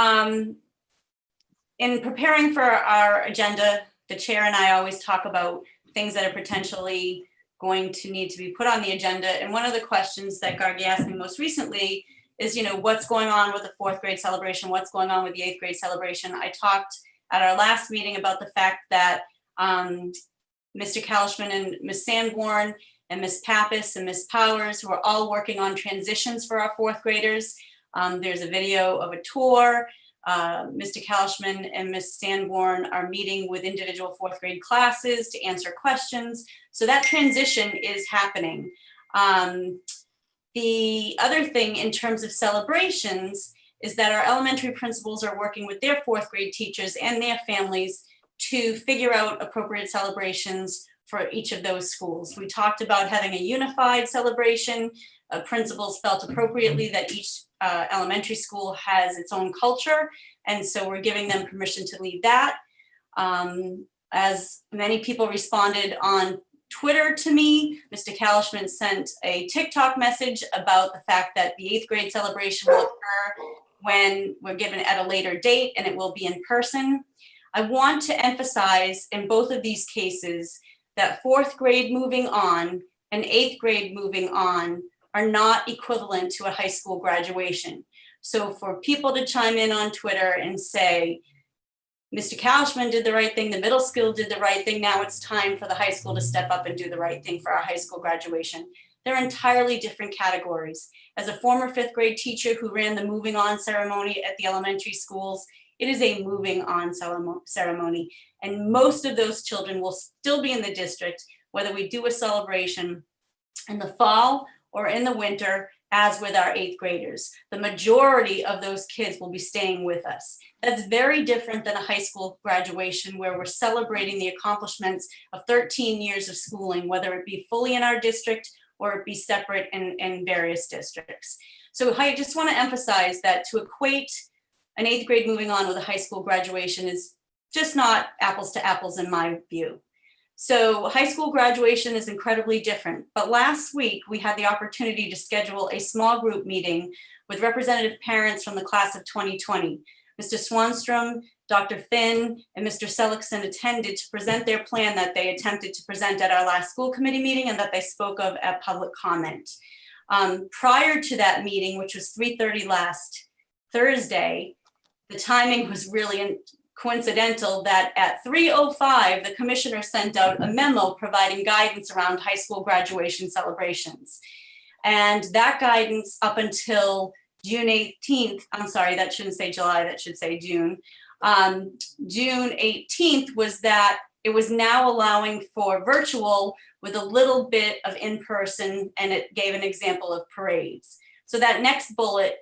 in preparing for our agenda, the chair and I always talk about things that are potentially going to need to be put on the agenda. And one of the questions that Gargi asked me most recently is, what's going on with the 4th grade celebration? What's going on with the 8th grade celebration? I talked at our last meeting about the fact that Mr. Kalishman and Ms. Sanborn and Ms. Pappas and Ms. Powers, who are all working on transitions for our 4th graders. There's a video of a tour. Mr. Kalishman and Ms. Sanborn are meeting with individual 4th grade classes to answer questions. So that transition is happening. The other thing in terms of celebrations is that our elementary principals are working with their 4th grade teachers and their families to figure out appropriate celebrations for each of those schools. We talked about having a unified celebration. Principals felt appropriately that each elementary school has its own culture, and so we're giving them permission to lead that. As many people responded on Twitter to me, Mr. Kalishman sent a TikTok message about the fact that the 8th grade celebration will occur when we're given at a later date, and it will be in person. I want to emphasize in both of these cases that 4th grade moving on and 8th grade moving on are not equivalent to a high school graduation. So for people to chime in on Twitter and say, Mr. Kalishman did the right thing, the middle school did the right thing, now it's time for the high school to step up and do the right thing for our high school graduation. They're entirely different categories. As a former 5th grade teacher who ran the moving on ceremony at the elementary schools, it is a moving on ceremony. And most of those children will still be in the district, whether we do a celebration in the fall or in the winter, as with our 8th graders. The majority of those kids will be staying with us. That's very different than a high school graduation where we're celebrating the accomplishments of 13 years of schooling, whether it be fully in our district or it be separate in various districts. So I just want to emphasize that to equate an 8th grade moving on with a high school graduation is just not apples to apples in my view. So high school graduation is incredibly different. But last week, we had the opportunity to schedule a small group meeting with representative parents from the class of 2020. Mr. Swanstrom, Dr. Finn, and Mr. Seligson attended to present their plan that they attempted to present at our last school committee meeting and that they spoke of at public comment. Prior to that meeting, which was 3:30 last Thursday, the timing was really coincidental that at 3:05, the commissioner sent out a memo providing guidance around high school graduation celebrations. And that guidance up until June 18th, I'm sorry, that shouldn't say July, that should say June. June 18th was that it was now allowing for virtual with a little bit of in-person, and it gave an example of parades. So that next bullet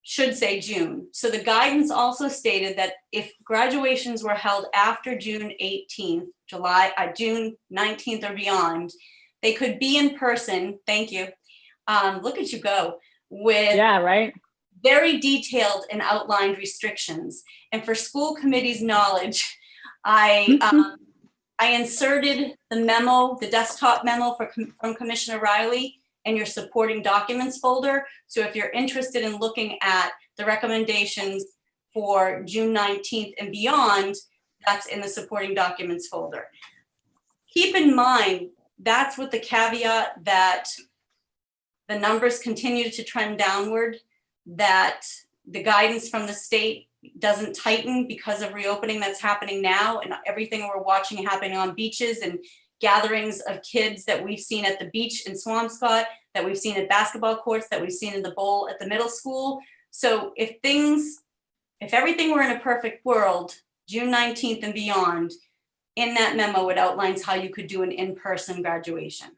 should say June. So the guidance also stated that if graduations were held after June 18th, June 19th or beyond, they could be in person, thank you, look at you go, with Yeah, right. very detailed and outlined restrictions. And for school committee's knowledge, I inserted the memo, the desktop memo from Commissioner Riley in your supporting documents folder. So if you're interested in looking at the recommendations for June 19th and beyond, that's in the supporting documents folder. Keep in mind, that's with the caveat that the numbers continue to trend downward, that the guidance from the state doesn't tighten because of reopening that's happening now, and everything we're watching happening on beaches and gatherings of kids that we've seen at the beach in Swampscott, that we've seen at basketball courts, that we've seen in the bowl at the middle school. So if everything were in a perfect world, June 19th and beyond, in that memo, it outlines how you could do an in-person graduation.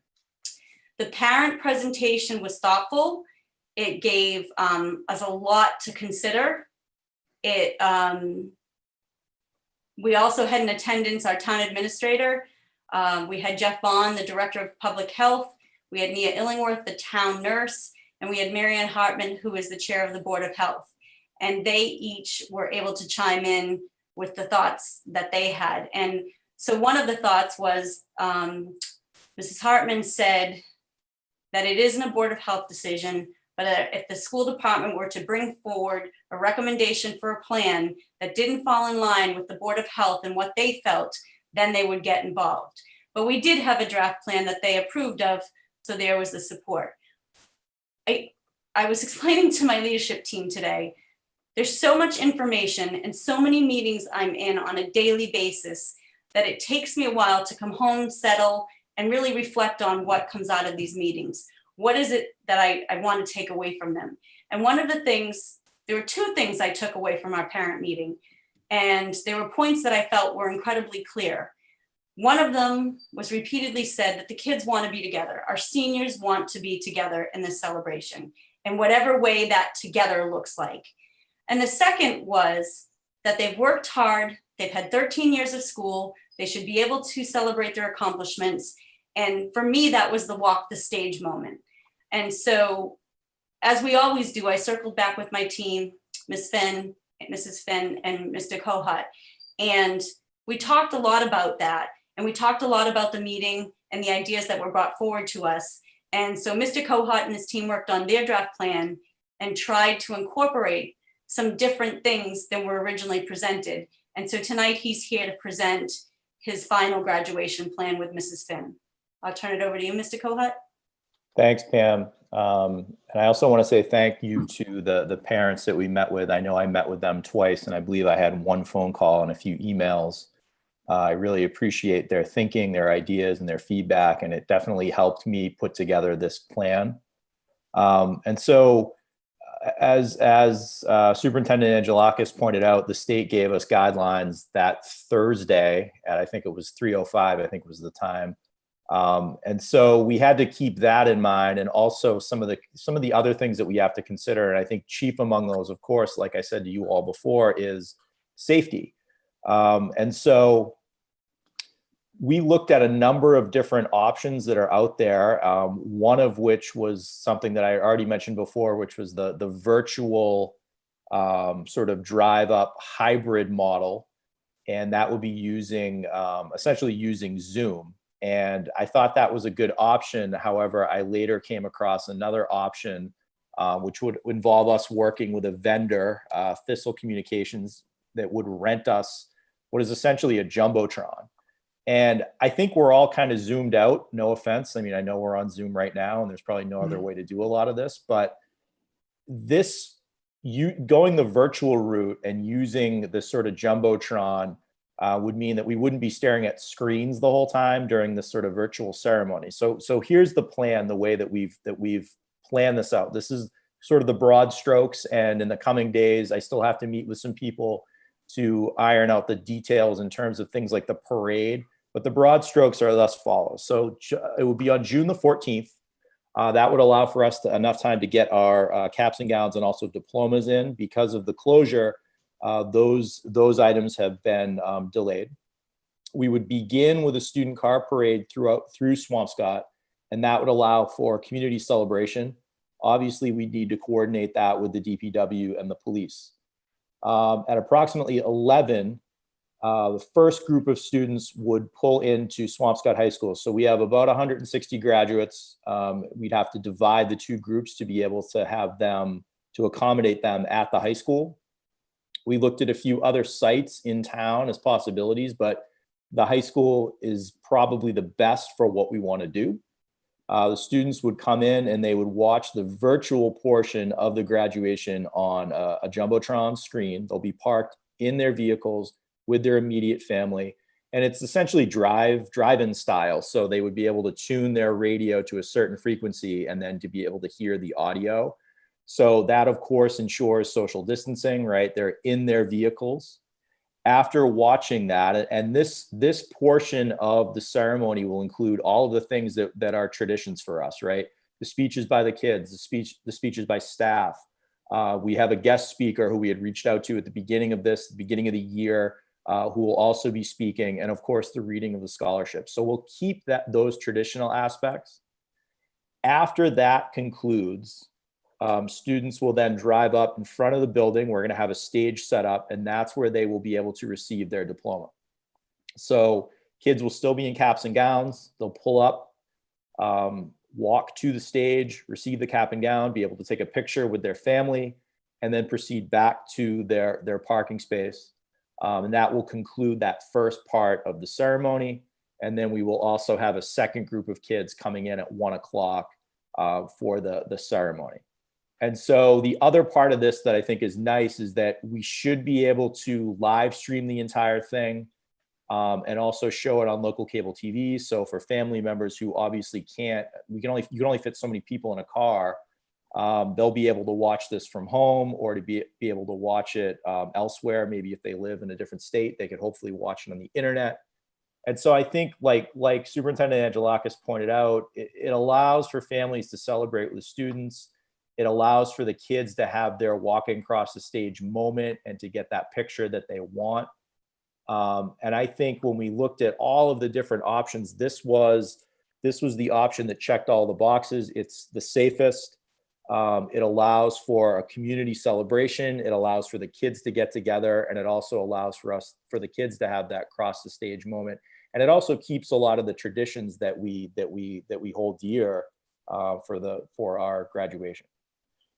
The parent presentation was thoughtful. It gave us a lot to consider. We also had in attendance our town administrator. We had Jeff Bond, the director of public health. We had Nia Illingworth, the town nurse, and we had Marianne Hartman, who is the chair of the Board of Health. And they each were able to chime in with the thoughts that they had. And so one of the thoughts was, Mrs. Hartman said that it isn't a Board of Health decision, but if the school department were to bring forward a recommendation for a plan that didn't fall in line with the Board of Health and what they felt, then they would get involved. But we did have a draft plan that they approved of, so there was the support. I was explaining to my leadership team today, there's so much information and so many meetings I'm in on a daily basis that it takes me a while to come home, settle, and really reflect on what comes out of these meetings. What is it that I want to take away from them? And one of the things, there were two things I took away from our parent meeting, and there were points that I felt were incredibly clear. One of them was repeatedly said that the kids want to be together. Our seniors want to be together in this celebration, in whatever way that together looks like. And the second was that they've worked hard, they've had 13 years of school, they should be able to celebrate their accomplishments. And for me, that was the walk the stage moment. And so, as we always do, I circled back with my team, Ms. Finn, Mrs. Finn, and Mr. Kohat. And we talked a lot about that. And we talked a lot about the meeting and the ideas that were brought forward to us. And so Mr. Kohat and his team worked on their draft plan and tried to incorporate some different things than were originally presented. And so tonight he's here to present his final graduation plan with Mrs. Finn. I'll turn it over to you, Mr. Kohat. Thanks, Pam. And I also want to say thank you to the parents that we met with. I know I met with them twice, and I believe I had one phone call and a few emails. I really appreciate their thinking, their ideas, and their feedback, and it definitely helped me put together this plan. And so, as Superintendent Angelakis pointed out, the state gave us guidelines that Thursday at, I think it was 3:05, I think was the time. And so we had to keep that in mind, and also some of the other things that we have to consider. And I think chief among those, of course, like I said to you all before, is safety. And so we looked at a number of different options that are out there. One of which was something that I already mentioned before, which was the virtual sort of drive up hybrid model. And that would be using essentially using Zoom. And I thought that was a good option. However, I later came across another option which would involve us working with a vendor, Thistle Communications, that would rent us what is essentially a Jumbotron. And I think we're all kind of zoomed out, no offense. I mean, I know we're on Zoom right now and there's probably no other way to do a lot of this, but going the virtual route and using this sort of Jumbotron would mean that we wouldn't be staring at screens the whole time during this sort of virtual ceremony. So here's the plan, the way that we've planned this out. This is sort of the broad strokes, and in the coming days, I still have to meet with some people to iron out the details in terms of things like the parade. But the broad strokes are thus follows. So it will be on June the 14th. That would allow for us enough time to get our caps and gowns and also diplomas in. Because of the closure, those items have been delayed. We would begin with a student car parade through Swampscott, and that would allow for community celebration. Obviously, we need to coordinate that with the DPW and the police. At approximately 11, the first group of students would pull into Swampscott High School. So we have about 160 graduates. We'd have to divide the two groups to be able to have them, to accommodate them at the high school. We looked at a few other sites in town as possibilities, but the high school is probably the best for what we want to do. The students would come in and they would watch the virtual portion of the graduation on a Jumbotron screen. They'll be parked in their vehicles with their immediate family. And it's essentially drive-in style. So they would be able to tune their radio to a certain frequency and then to be able to hear the audio. So that, of course, ensures social distancing, right? They're in their vehicles. After watching that, and this portion of the ceremony will include all of the things that are traditions for us, right? The speeches by the kids, the speeches by staff. We have a guest speaker who we had reached out to at the beginning of the year, who will also be speaking, and of course the reading of the scholarship. So we'll keep those traditional aspects. After that concludes, students will then drive up in front of the building. We're going to have a stage set up, and that's where they will be able to receive their diploma. So kids will still be in caps and gowns. They'll pull up, walk to the stage, receive the cap and gown, be able to take a picture with their family, and then proceed back to their parking space. And that will conclude that first part of the ceremony. And then we will also have a second group of kids coming in at 1 o'clock for the ceremony. And so the other part of this that I think is nice is that we should be able to live stream the entire thing and also show it on local cable TV. So for family members who obviously can't, you can only fit so many people in a car. They'll be able to watch this from home or to be able to watch it elsewhere. Maybe if they live in a different state, they could hopefully watch it on the internet. And so I think like Superintendent Angelakis pointed out, it allows for families to celebrate with students. It allows for the kids to have their walking across the stage moment and to get that picture that they want. And I think when we looked at all of the different options, this was the option that checked all the boxes. It's the safest. It allows for a community celebration. It allows for the kids to get together, and it also allows for the kids to have that cross the stage moment. And it also keeps a lot of the traditions that we hold dear for our graduation.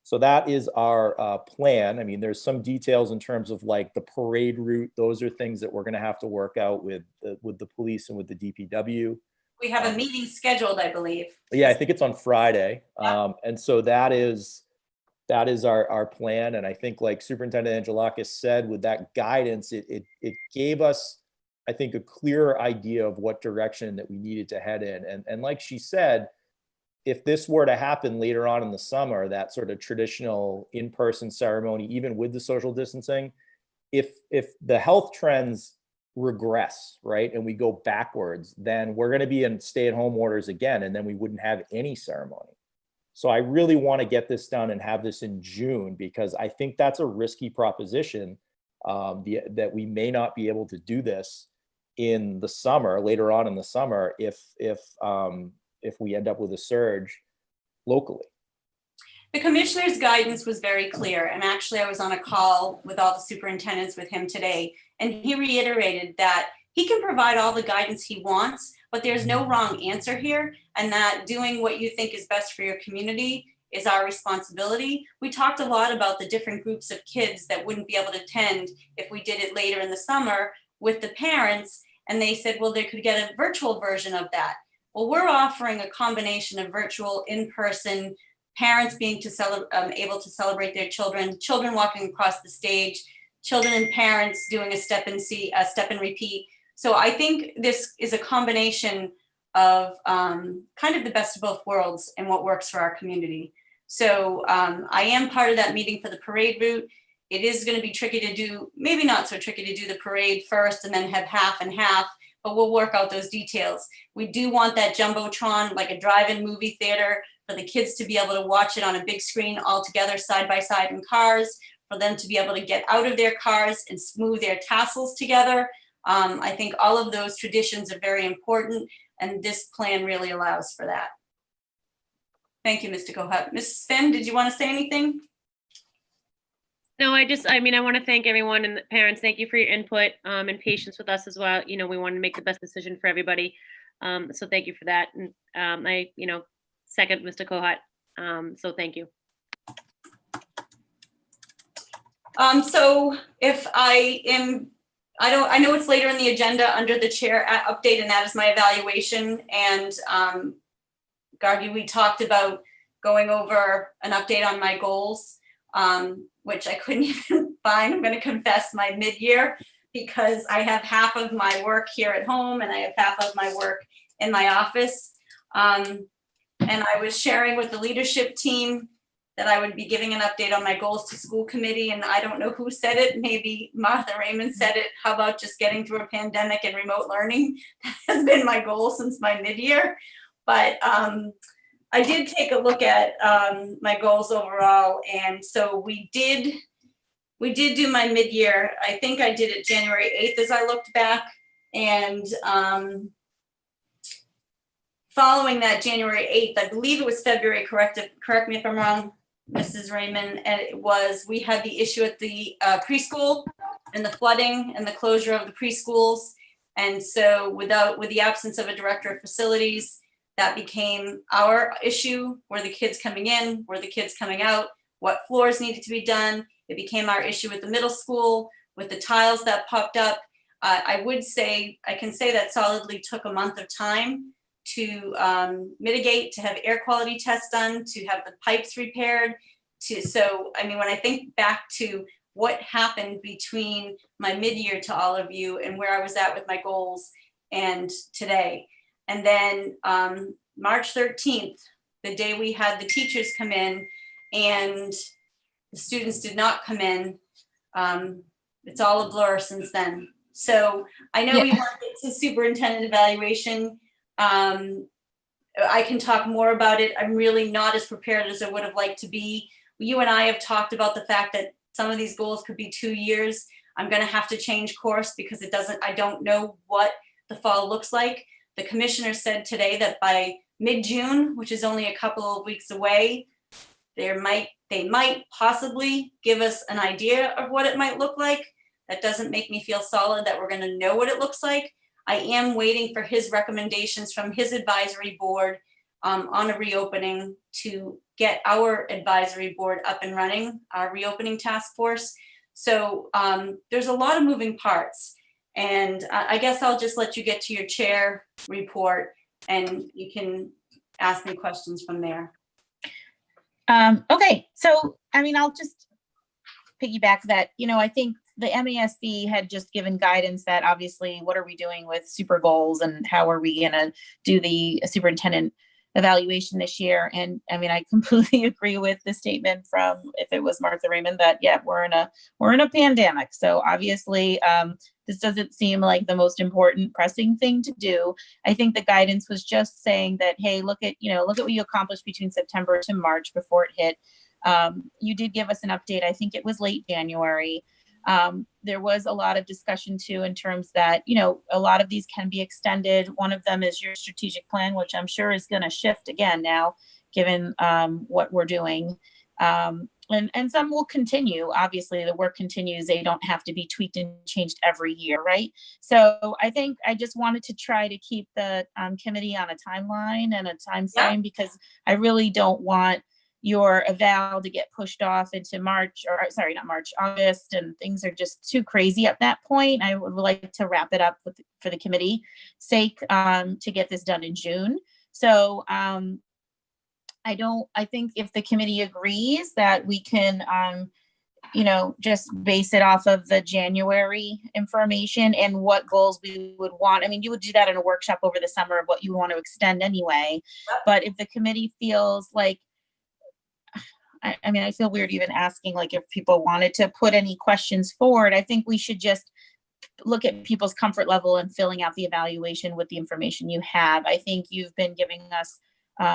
So that is our plan. I mean, there's some details in terms of like the parade route. Those are things that we're going to have to work out with the police and with the DPW. We have a meeting scheduled, I believe. Yeah, I think it's on Friday. Yeah. And so that is our plan. And I think like Superintendent Angelakis said, with that guidance, it gave us, I think, a clearer idea of what direction that we needed to head in. And like she said, if this were to happen later on in the summer, that sort of traditional in-person ceremony, even with the social distancing, if the health trends regress, right, and we go backwards, then we're going to be in stay-at-home orders again, and then we wouldn't have any ceremony. So I really want to get this done and have this in June, because I think that's a risky proposition, that we may not be able to do this in the summer, later on in the summer, if we end up with a surge locally. The commissioner's guidance was very clear, and actually I was on a call with all the superintendents with him today, and he reiterated that he can provide all the guidance he wants, but there's no wrong answer here, and that doing what you think is best for your community is our responsibility. We talked a lot about the different groups of kids that wouldn't be able to attend if we did it later in the summer with the parents. And they said, well, they could get a virtual version of that. Well, we're offering a combination of virtual, in-person, parents being able to celebrate their children, children walking across the stage, children and parents doing a step and repeat. So I think this is a combination of kind of the best of both worlds and what works for our community. So I am part of that meeting for the parade route. It is going to be tricky to do, maybe not so tricky to do the parade first and then have half and half, but we'll work out those details. We do want that Jumbotron, like a drive-in movie theater, for the kids to be able to watch it on a big screen all together, side by side in cars, for them to be able to get out of their cars and smooth their tassels together. I think all of those traditions are very important, and this plan really allows for that. Thank you, Mr. Kohut. Mrs. Finn, did you want to say anything? No, I want to thank everyone and the parents. Thank you for your input and patience with us as well. You know, we want to make the best decision for everybody. So thank you for that. And I second Mr. Kohut. So thank you. So if I know it's later in the agenda under the chair update, and that is my evaluation. And Gargi, we talked about going over an update on my goals, which I couldn't even find. I'm going to confess my mid-year, because I have half of my work here at home and I have half of my work in my office. And I was sharing with the leadership team that I would be giving an update on my goals to school committee. And I don't know who said it. Maybe Martha Raymond said it. How about just getting through a pandemic and remote learning? That has been my goal since my mid-year. But I did take a look at my goals overall. And so we did do my mid-year. I think I did it January 8th as I looked back. And following that January 8th, I believe it was February, correct me if I'm wrong, Mrs. Raymond, and we had the issue at the preschool and the flooding and the closure of the preschools. And so with the absence of a director of facilities, that became our issue. Were the kids coming in? Were the kids coming out? What floors needed to be done? It became our issue with the middle school, with the tiles that popped up. I can say that solidly took a month of time to mitigate, to have air quality tests done, to have the pipes repaired. When I think back to what happened between my mid-year to all of you and where I was at with my goals and today. And then March 13th, the day we had the teachers come in and the students did not come in, it's all a blur since then. So I know we want to get to superintendent evaluation. I can talk more about it. I'm really not as prepared as I would have liked to be. You and I have talked about the fact that some of these goals could be 2 years. I'm going to have to change course because I don't know what the fall looks like. The commissioner said today that by mid-June, which is only a couple of weeks away, they might possibly give us an idea of what it might look like. That doesn't make me feel solid that we're going to know what it looks like. I am waiting for his recommendations from his advisory board on a reopening to get our advisory board up and running, our reopening task force. So there's a lot of moving parts. And I guess I'll just let you get to your chair report and you can ask me questions from there. Okay, so I'll just piggyback that, I think the MASC had just given guidance that obviously what are we doing with super goals and how are we gonna do the superintendent evaluation this year? And I completely agree with the statement from, if it was Martha Raymond, that we're in a pandemic. So obviously this doesn't seem like the most important pressing thing to do. I think the guidance was just saying that, hey, look at what you accomplished between September to March before it hit. You did give us an update. I think it was late January. There was a lot of discussion too, in terms that, a lot of these can be extended. One of them is your strategic plan, which I'm sure is going to shift again now, given what we're doing. And some will continue. Obviously, the work continues. They don't have to be tweaked and changed every year, right? So I think I just wanted to try to keep the committee on a timeline and a time frame, because I really don't want your eval to get pushed off into March, or sorry, not March, August, and things are just too crazy at that point. I would like to wrap it up for the committee sake, to get this done in June. So I think if the committee agrees that we can, just base it off of the January information and what goals we would want. I mean, you would do that in a workshop over the summer of what you want to extend anyway. But if the committee feels like, I feel weird even asking, like, if people wanted to put any questions forward, I think we should just look at people's comfort level and filling out the evaluation with the information you have. I think you've been giving us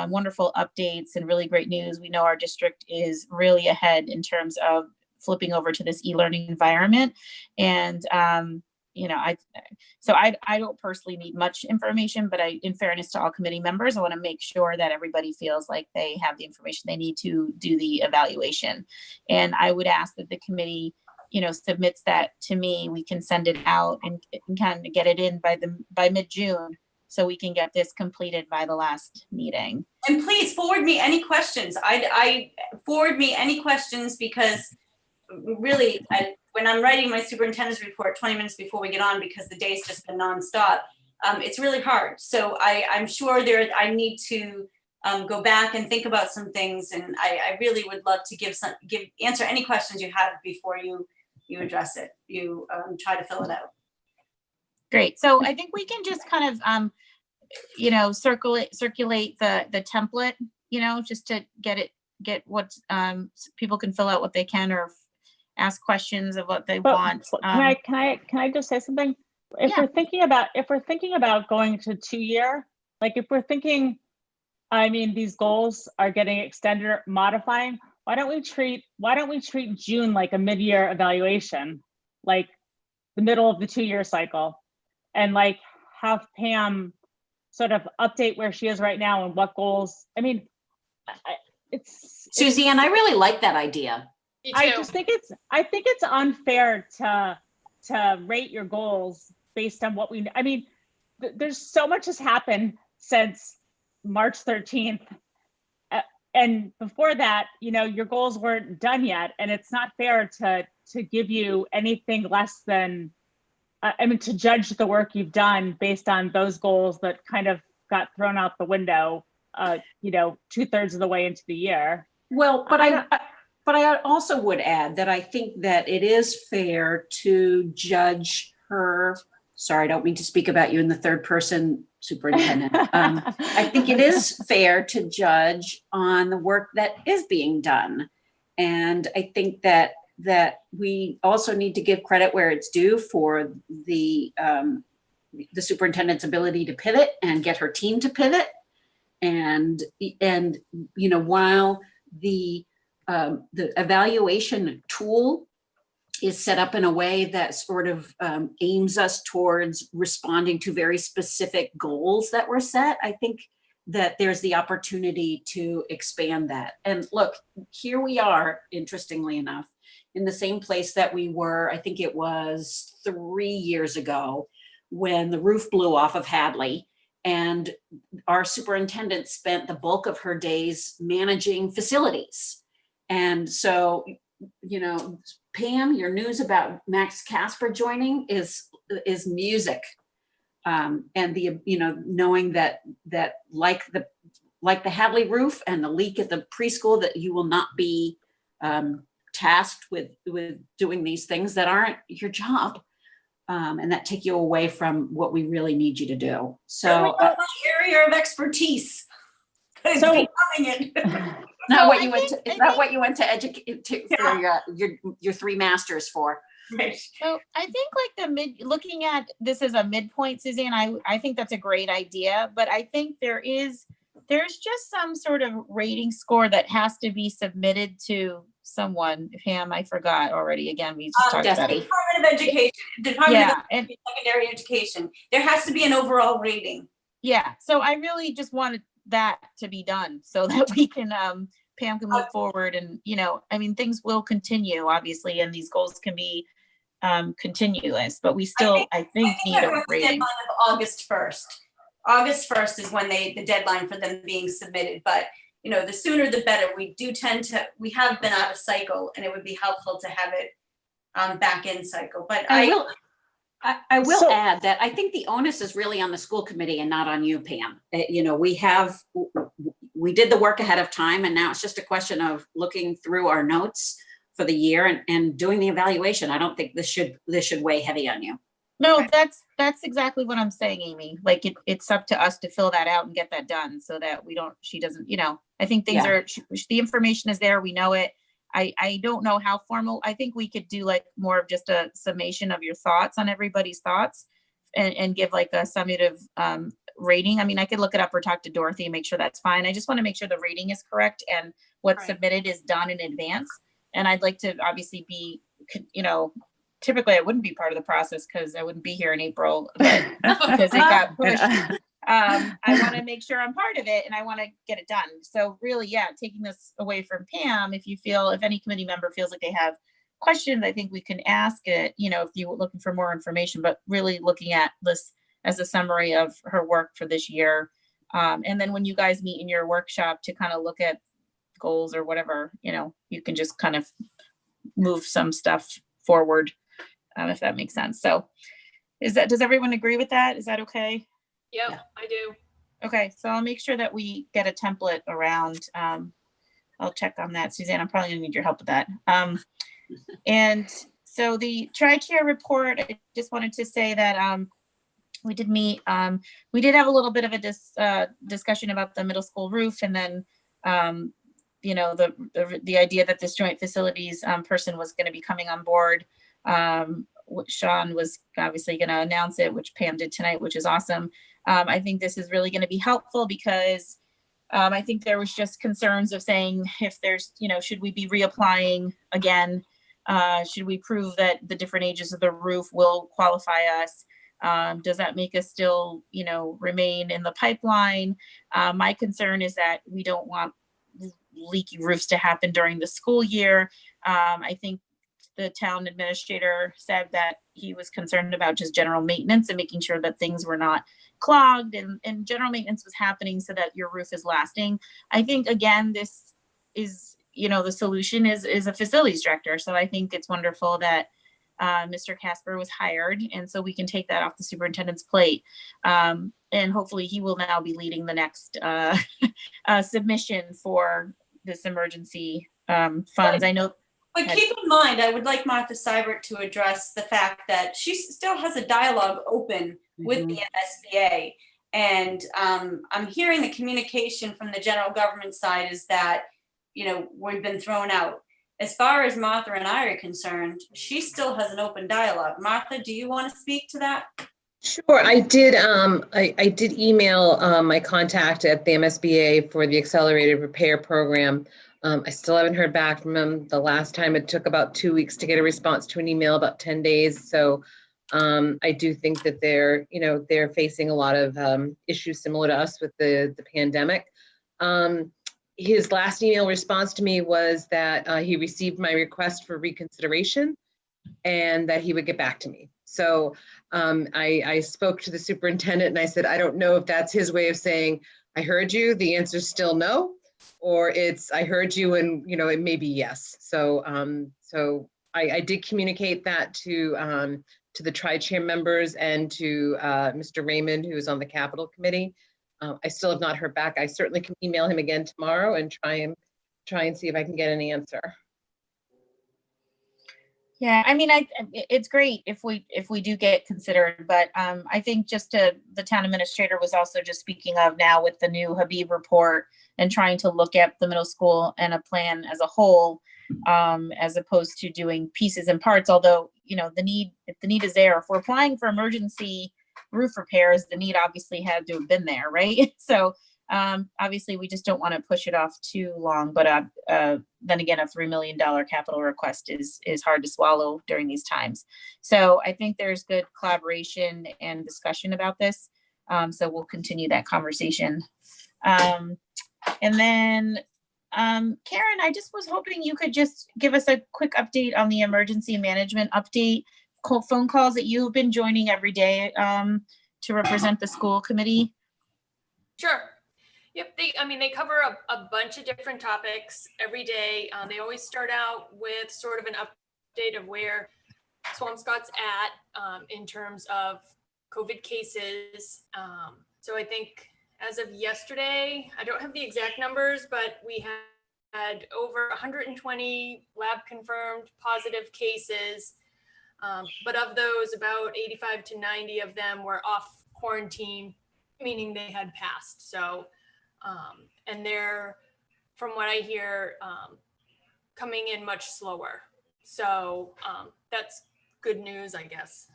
wonderful updates and really great news. We know our district is really ahead in terms of flipping over to this e-learning environment. And, I don't personally need much information, but in fairness to all committee members, I want to make sure that everybody feels like they have the information they need to do the evaluation. And I would ask that the committee, submits that to me. We can send it out and kind of get it in by mid-June, so we can get this completed by the last meeting. And please forward me any questions. I forward me any questions, because really, when I'm writing my superintendent's report 20 minutes before we get on, because the day's just been nonstop, it's really hard. So I'm sure I need to go back and think about some things, and I really would love to answer any questions you have before you address it. You try to fill it out. Great. So I think we can just kind of, circulate the template, just to get what people can fill out what they can, or ask questions of what they want. Can I just say something? If we're thinking about going to 2-year, like if we're thinking, these goals are getting extended or modifying, why don't we treat June like a mid-year evaluation, like the middle of the 2-year cycle, and like have Pam sort of update where she is right now and what goals. Suzanne, I really like that idea. I think it's unfair to rate your goals based on what there's so much has happened since March 13th. And before that, your goals weren't done yet. And it's not fair to give you anything less than, to judge the work you've done based on those goals that kind of got thrown out the window, 2/3 of the way into the year. Well, but I also would add that I think that it is fair to judge her. Sorry, I don't mean to speak about you in the third person, superintendent. I think it is fair to judge on the work that is being done. And I think that we also need to give credit where it's due for the superintendent's ability to pivot and get her team to pivot. And while the evaluation tool is set up in a way that sort of aims us towards responding to very specific goals that were set, I think that there's the opportunity to expand that. And look, here we are, interestingly enough, in the same place that we were, I think it was 3 years ago, when the roof blew off of Hadley, and our superintendent spent the bulk of her days managing facilities. And so, Pam, your news about Max Casper joining is music. And knowing that like the Hadley roof and the leak at the preschool, that you will not be tasked with doing these things that aren't your job, and that take you away from what we really need you to do. So my area of expertise. It's becoming it. Not what you went to educate for your 3 masters for. Right. So I think looking at this as a midpoint, Suzanne, I think that's a great idea, but I think there's just some sort of rating score that has to be submitted to someone. Pam, I forgot already. Again, we just talked about it. Department of Education, Department of Secondary Education. There has to be an overall rating. Yeah. So I really just wanted that to be done so that we can Pam can move forward, and things will continue, obviously, and these goals can be continuous, but we still I think need a rating. Deadline of August 1st. August 1st is when the deadline for them being submitted, but the sooner the better. We have been out of cycle, and it would be helpful to have it back in cycle. But I will So- add that I think the onus is really on the school committee and not on you, Pam. We did the work ahead of time, and now it's just a question of looking through our notes for the year and doing the evaluation. I don't think this should weigh heavy on you. No, that's exactly what I'm saying, Amy. Like it's up to us to fill that out and get that done so that she doesn't, I think things Yeah. the information is there. We know it. I don't know how formal. I think we could do like more of just a summation of your thoughts on everybody's thoughts and give like a summative rating. I mean, I could look it up or talk to Dorothy and make sure that's fine. I just want to make sure the rating is correct and what's Right. submitted is done in advance. And I'd like to obviously be, typically I wouldn't be part of the process because I wouldn't be here in April, but because it got pushed. I want to make sure I'm part of it and I want to get it done. So really, yeah, taking this away from Pam, if any committee member feels like they have questions, I think we can ask it, if you're looking for more information, but really looking at this as a summary of her work for this year. And then when you guys meet in your workshop to kind of look at goals or whatever, you can just kind of move some stuff forward, if that makes sense. So does everyone agree with that? Is that okay? Yep, Yeah. I do. Okay, so I'll make sure that we get a template around. I'll check on that. Suzanne, I'm probably gonna need your help with that. And so the tri-chair report, I just wanted to say that we did meet, we did have a little bit of a discussion about the middle school roof, and then the idea that this joint facilities person was going to be coming on board. Sean was obviously going to announce it, which Pam did tonight, which is awesome. I think this is really going to be helpful because I think there was just concerns of saying if there's, should we be reapplying again? Should we prove that the different ages of the roof will qualify us? Does that make us still, remain in the pipeline? My concern is that we don't want leaky roofs to happen during the school year. I think the town administrator said that he was concerned about just general maintenance and making sure that things were not clogged and general maintenance was happening so that your roof is lasting. I think, again, this is, the solution is a facilities director. So I think it's wonderful that Mr. Casper was hired, and so we can take that off the superintendent's plate. And hopefully he will now be leading the next submission for this emergency funds. I know. But keep in mind, I would like Martha Seibert to address the fact that she still has a dialogue open with the MSBA. And I'm hearing the communication from the general government side is that, we've been thrown out. As far as Martha and I are concerned, she still has an open dialogue. Martha, do you want to speak to that? Sure, I did. I did email my contact at the MSBA for the Accelerated Repair Program. I still haven't heard back from them. The last time it took about 2 weeks to get a response to an email, about 10 days. So I do think that they're facing a lot of issues similar to us with the pandemic. His last email response to me was that he received my request for reconsideration and that he would get back to me. So I spoke to the superintendent and I said, I don't know if that's his way of saying, I heard you, the answer is still no, or it's, I heard you and, it may be yes. So I did communicate that to the tri-chair members and to Mr. Raymond, who is on the Capital Committee. I still have not heard back. I certainly can email him again tomorrow and try and see if I can get an answer. Yeah, I mean, it's great if we do get considered, but I think the town administrator was also just speaking of now with the new Habib report and trying to look at the middle school and a plan as a whole, as opposed to doing pieces and parts. Although, if the need is there, if we're applying for emergency roof repairs, the need obviously had to have been there, right? So obviously we just don't want to push it off too long, but then again, a $3 million capital request is hard to swallow during these times. So I think there's good collaboration and discussion about this. So we'll continue that conversation. And then Karen, I just was hoping you could just give us a quick update on the emergency management update phone calls that you've been joining every day to represent the school committee. Sure. Yep, they cover a bunch of different topics every day. They always start out with sort of an update of where Swampscott's at in terms of COVID cases. So I think as of yesterday, I don't have the exact numbers, but we had over 120 lab confirmed positive cases. But of those, about 85 to 90 of them were off quarantine, meaning they had passed. So, and they're, from what I hear, coming in much slower. So that's good news, I guess.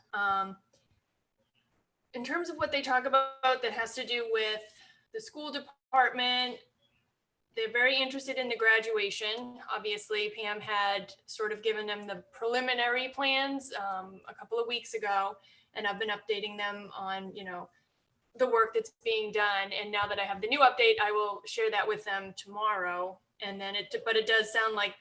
In terms of what they talk about that has to do with the school department, they're very interested in the graduation. Obviously, Pam had sort of given them the preliminary plans a couple of weeks ago, and I've been updating them on, the work that's being done. And now that I have the new update, I will share that with them tomorrow. And then but it does sound like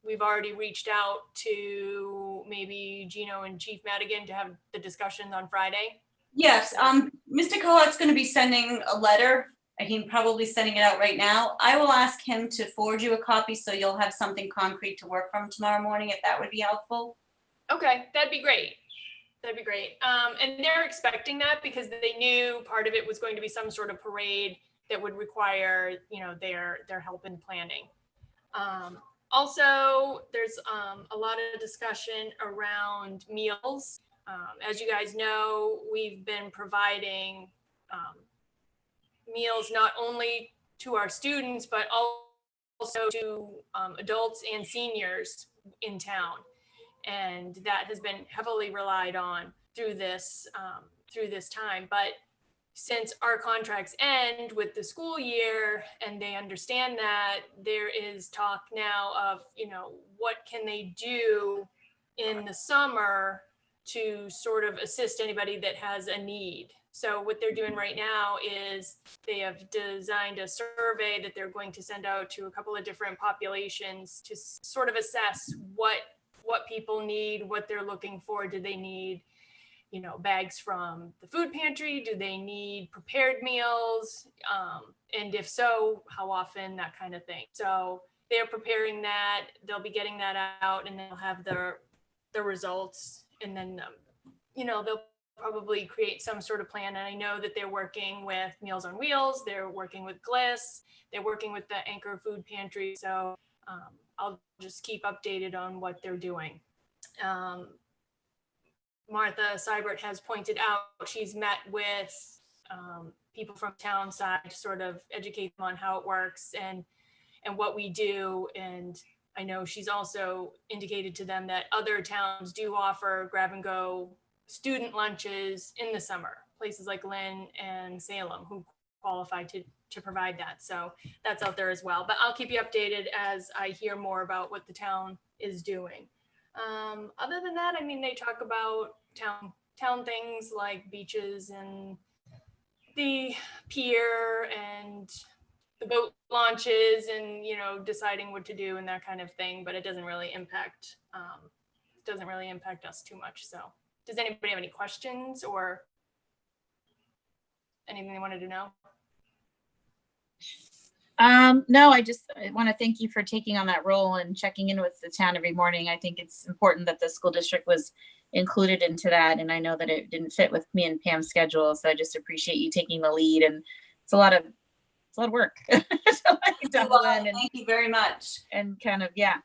we've already reached out to maybe Gino and Chief Madigan to have the discussions on Friday. Yes, Mr. Cohat's going to be sending a letter. He's probably sending it out right now. I will ask him to forward you a copy so you'll have something concrete to work from tomorrow morning, if that would be helpful. Okay, that'd be great. That'd be great. And they're expecting that because they knew part of it was going to be some sort of parade that would require, their help in planning. Also, there's a lot of discussion around meals. As you guys know, we've been providing meals not only to our students, but also to adults and seniors in town. And that has been heavily relied on through this time. But since our contracts end with the school year and they understand that, there is talk now of, what can they do in the summer to sort of assist anybody that has a need. So what they're doing right now is they have designed a survey that they're going to send out to a couple of different populations to sort of assess what people need, what they're looking for. Do they need, bags from the food pantry? Do they need prepared meals? And if so, how often, that kind of thing. So they're preparing that, they'll be getting that out, and they'll have the results. And then, they'll probably create some sort of plan. And I know that they're working with Meals on Wheels, they're working with Gliss, they're working with the Anchor Food Pantry. So I'll just keep updated on what they're doing. Martha Seibert has pointed out she's met with people from town side to sort of educate them on how it works and what we do. And I know she's also indicated to them that other towns do offer grab and go student lunches in the summer, places like Lynn and Salem who qualify to provide that. So that's out there as well. But I'll keep you updated as I hear more about what the town is doing. Other than that, they talk about town things like beaches and the pier and the boat launches and, deciding what to do and that kind of thing. But it doesn't really impact us too much. So does anybody have any questions or anything they wanted to know? No, I want to thank you for taking on that role and checking in with the town every morning. I think it's important that the school district was included into that. And I know that it didn't fit with me and Pam's schedule. So I just appreciate you taking the lead, and it's a lot of work. Thank you very much. And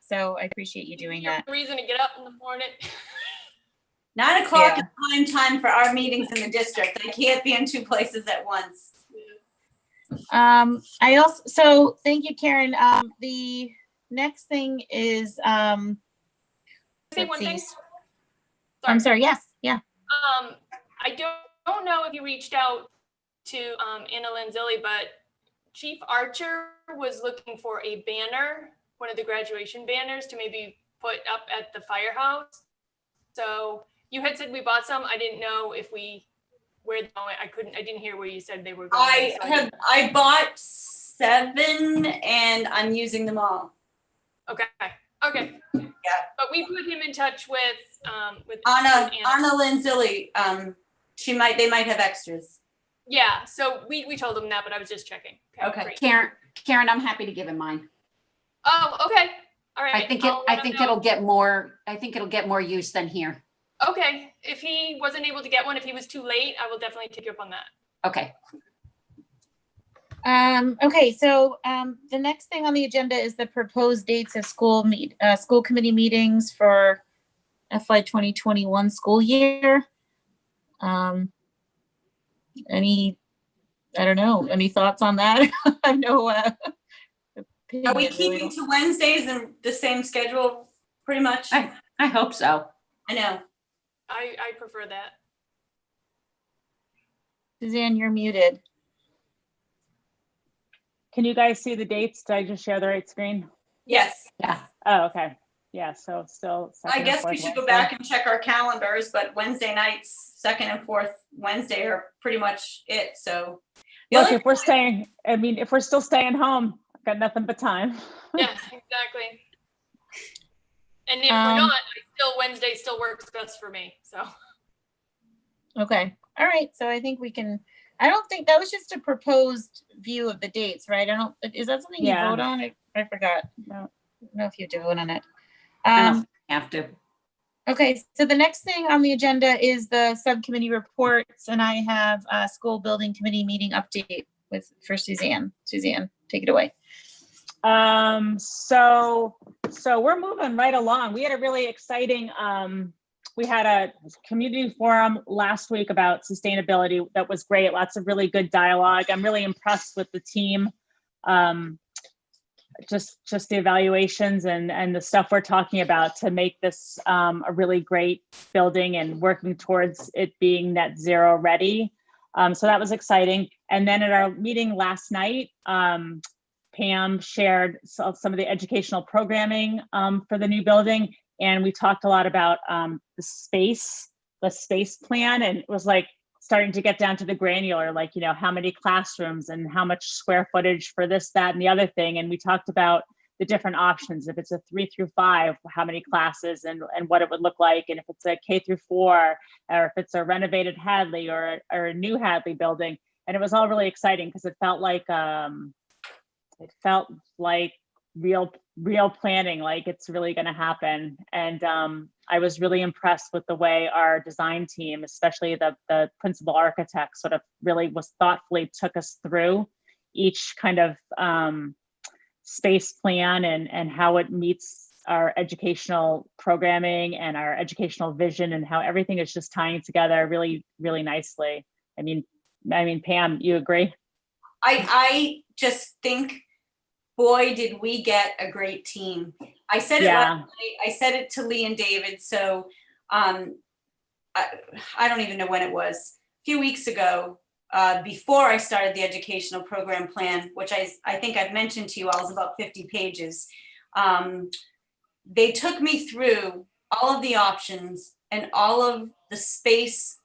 so I appreciate you doing that. Reason to get up in the morning. 9 o'clock is prime time for our meetings in the district. I can't be in 2 places at once. So thank you, Karen. The next thing is, say one thing. I'm sorry. Yes. Yeah. I don't know if you reached out to Anna Lanzilli, but Chief Archer was looking for a banner, one of the graduation banners, to maybe put up at the firehouse. So you had said we bought some. I didn't know if where they're going. I didn't hear where you said they were going. I bought 7 and I'm using them all. Okay. Yeah. But we put him in touch with Anna Lanzilli. They might have extras. Yeah, so we told him that, but I was just checking. Okay. Great. Karen, I'm happy to give him mine. Oh, okay. All right. I think I'll let him know. it'll get more use than here. Okay, if he wasn't able to get one, if he was too late, I will definitely take you up on that. Okay. Okay, so the next thing on the agenda is the proposed dates of school committee meetings for FY 2021 school year. Any thoughts on that? I know. Are we keeping to Wednesdays and the same schedule pretty much? I hope so. I know. I prefer that. Suzanne, you're muted. Can you guys see the dates? Did I just share the right screen? Yes. Yeah. Oh, okay. Yeah, so still. I second and guess we fourth should go Wednesday. back and check our calendars, but Wednesday nights, second and fourth Wednesday are pretty much it, so. The Look, only- if we're still staying home, I've got nothing but time. Yeah, exactly. And if we're not, Wednesday still works best for me, so. Okay, all right, so I think we can, I don't think, that was just a proposed view of the dates, right? Is that something you Yeah. vote on? I forgot. No. I don't know if you do vote on it. I don't have to. Okay, so the next thing on the agenda is the subcommittee reports, and I have a school building committee meeting update for Suzanne. Suzanne, take it away. So we're moving right along. We had a really exciting, we had a community forum last week about sustainability. That was great. Lots of really good dialogue. I'm really impressed with the team. Just the evaluations and the stuff we're talking about to make this a really great building and working towards it being net zero ready. So that was exciting. And then at our meeting last night, Pam shared some of the educational programming for the new building. And we talked a lot about the space plan, and it was like starting to get down to the granular, like, how many classrooms and how much square footage for this, that, and the other thing. And we talked about the different options. If it's a 3 through 5, how many classes and what it would look like. And if it's a K through 4, or if it's a renovated Hadley or a new Hadley building. And it was all really exciting because it felt like real planning, like it's really going to happen. And I was really impressed with the way our design team, especially the principal architect, sort of really thoughtfully took us through each kind of space plan and how it meets our educational programming and our educational vision, and how everything is just tying together really, really nicely. I mean, Pam, you agree? I just think, boy, did we get a great team. I said it Yeah. last night, I said it to Lee and David. So I don't even know when it was, a few weeks ago, before I started the educational program plan, which I think I've mentioned to you all, is about 50 pages. They took me through all of the options and all of the space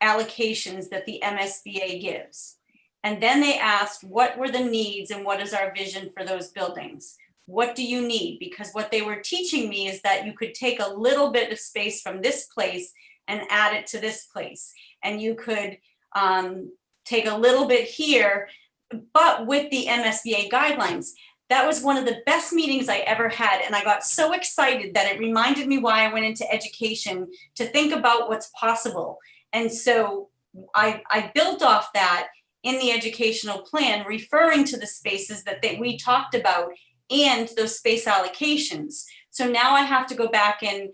allocations that the MSBA gives. And then they asked, what were the needs and what is our vision for those buildings? What do you need? Because what they were teaching me is that you could take a little bit of space from this place and add it to this place. And you could take a little bit here, but with the MSBA guidelines. That was one of the best meetings I ever had. And I got so excited that it reminded me why I went into education, to think about what's possible. And so I built off that in the educational plan, referring to the spaces that we talked about and those space allocations. So now I have to go back and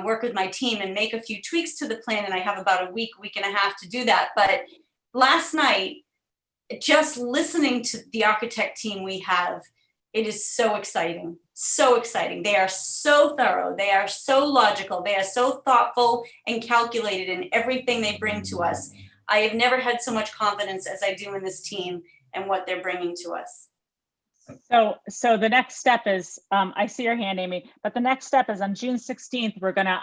work with my team and make a few tweaks to the plan. And I have about a week and a half to do that. But last night, just listening to the architect team we have, it is so exciting, so exciting. They are so thorough. They are so logical. They are so thoughtful and calculated in everything they bring to us. I have never had so much confidence as I do in this team and what they're bringing to us. So the next step is, I see your hand, Amy, but the next step is on June 16th, we're gonna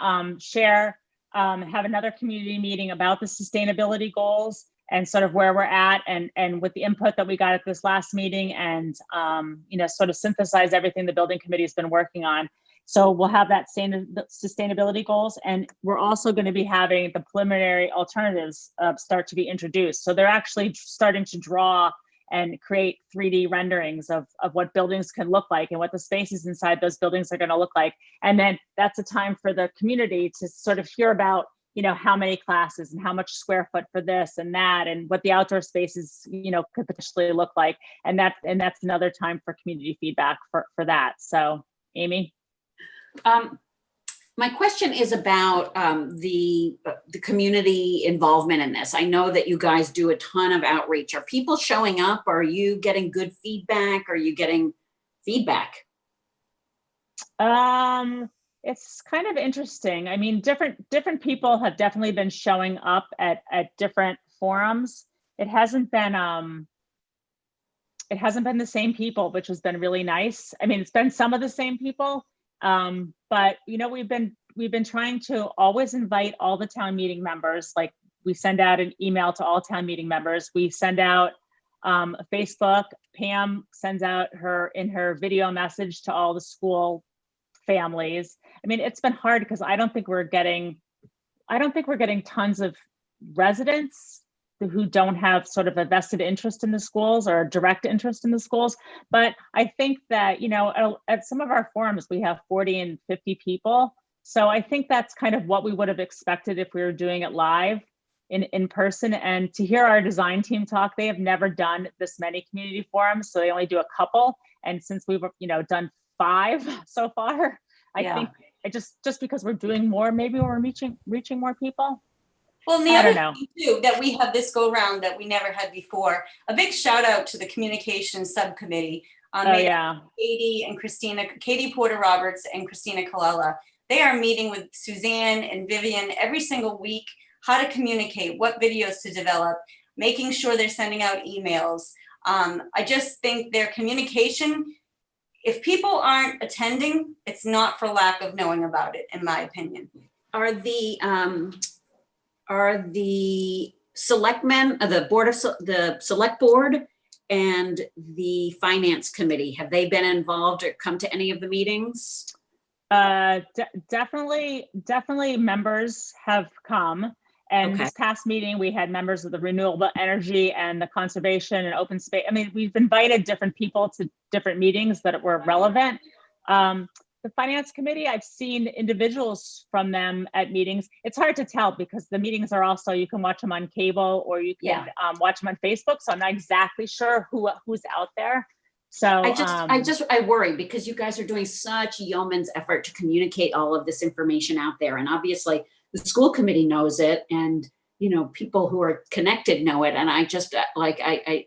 have another community meeting about the sustainability goals and sort of where we're at, and with the input that we got at this last meeting, and sort of synthesize everything the building committee has been working on. So we'll have that same sustainability goals, and we're also going to be having the preliminary alternatives start to be introduced. So they're actually starting to draw and create 3D renderings of what buildings can look like and what the spaces inside those buildings are going to look like. And then that's a time for the community to sort of hear about, you know, how many classes and how much square foot for this and that, and what the outdoor spaces, you know, could potentially look like. And that's another time for community feedback for that. So, Amy? My question is about the community involvement in this. I know that you guys do a ton of outreach. Are people showing up? Are you getting good feedback? Are you getting feedback? It's kind of interesting. I mean, different people have definitely been showing up at different forums. It hasn't been the same people, which has been really nice. I mean, it's been some of the same people. But you know, we've been trying to always invite all the town meeting members. Like, we send out an email to all town meeting members. We send out Facebook. Pam sends out her video message to all the school families. I mean, it's been hard because I don't think we're getting tons of residents who don't have sort of a vested interest in the schools or a direct interest in the schools. But I think that, you know, at some of our forums, we have 40 and 50 people. So I think that's kind of what we would have expected if we were doing it live in person. And to hear our design team talk, they have never done this many community forums. So they only do a couple. And since we've, you know, done 5 so far, I think just because we're doing more, maybe we're reaching more people. Well, and the other thing too, that we have this go round that we never had before, a big shout out to the communications subcommittee. Katie Porter Roberts and Christina Colella. They are meeting with Suzanne and Vivian every single week, how to communicate, what videos to develop, making sure they're sending out emails. I just think their communication, if people aren't attending, it's not for lack of knowing about it, in my opinion. Are the selectmen, the select board and the finance committee, have they been involved or come to any of the meetings? Definitely members have come. And this past meeting, we had members of the renewable energy and the conservation and open space. I mean, we've invited different people to different meetings that were relevant. The finance committee, I've seen individuals from them at meetings. It's hard to tell because the meetings are also, you can watch them on cable or you can watch them on Facebook. So I'm not exactly sure who's out there. So I worry because you guys are doing such yeoman's effort to communicate all of this information out there. And obviously the school committee knows it, and, you know, people who are connected know it. And I just I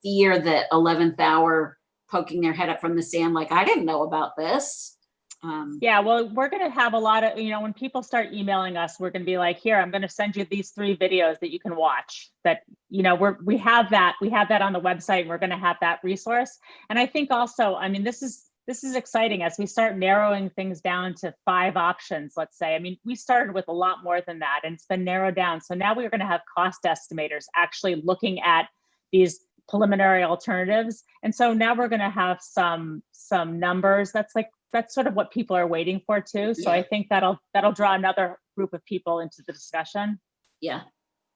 fear that 11th hour poking their head up from the sand, like, I didn't know about this. Yeah, well, we're going to have a lot of, you know, when people start emailing us, we're going to be like, here, I'm going to send you these 3 videos that you can watch that, you know, we have that on the website, and we're going to have that resource. And I think also, I mean, this is exciting as we start narrowing things down to 5 options, let's say. I mean, we started with a lot more than that, and it's been narrowed down. So now we're going to have cost estimators actually looking at these preliminary alternatives. And so now we're going to have some numbers. That's sort of what people are waiting for too. So I think that'll draw another group of people into the discussion. Yeah.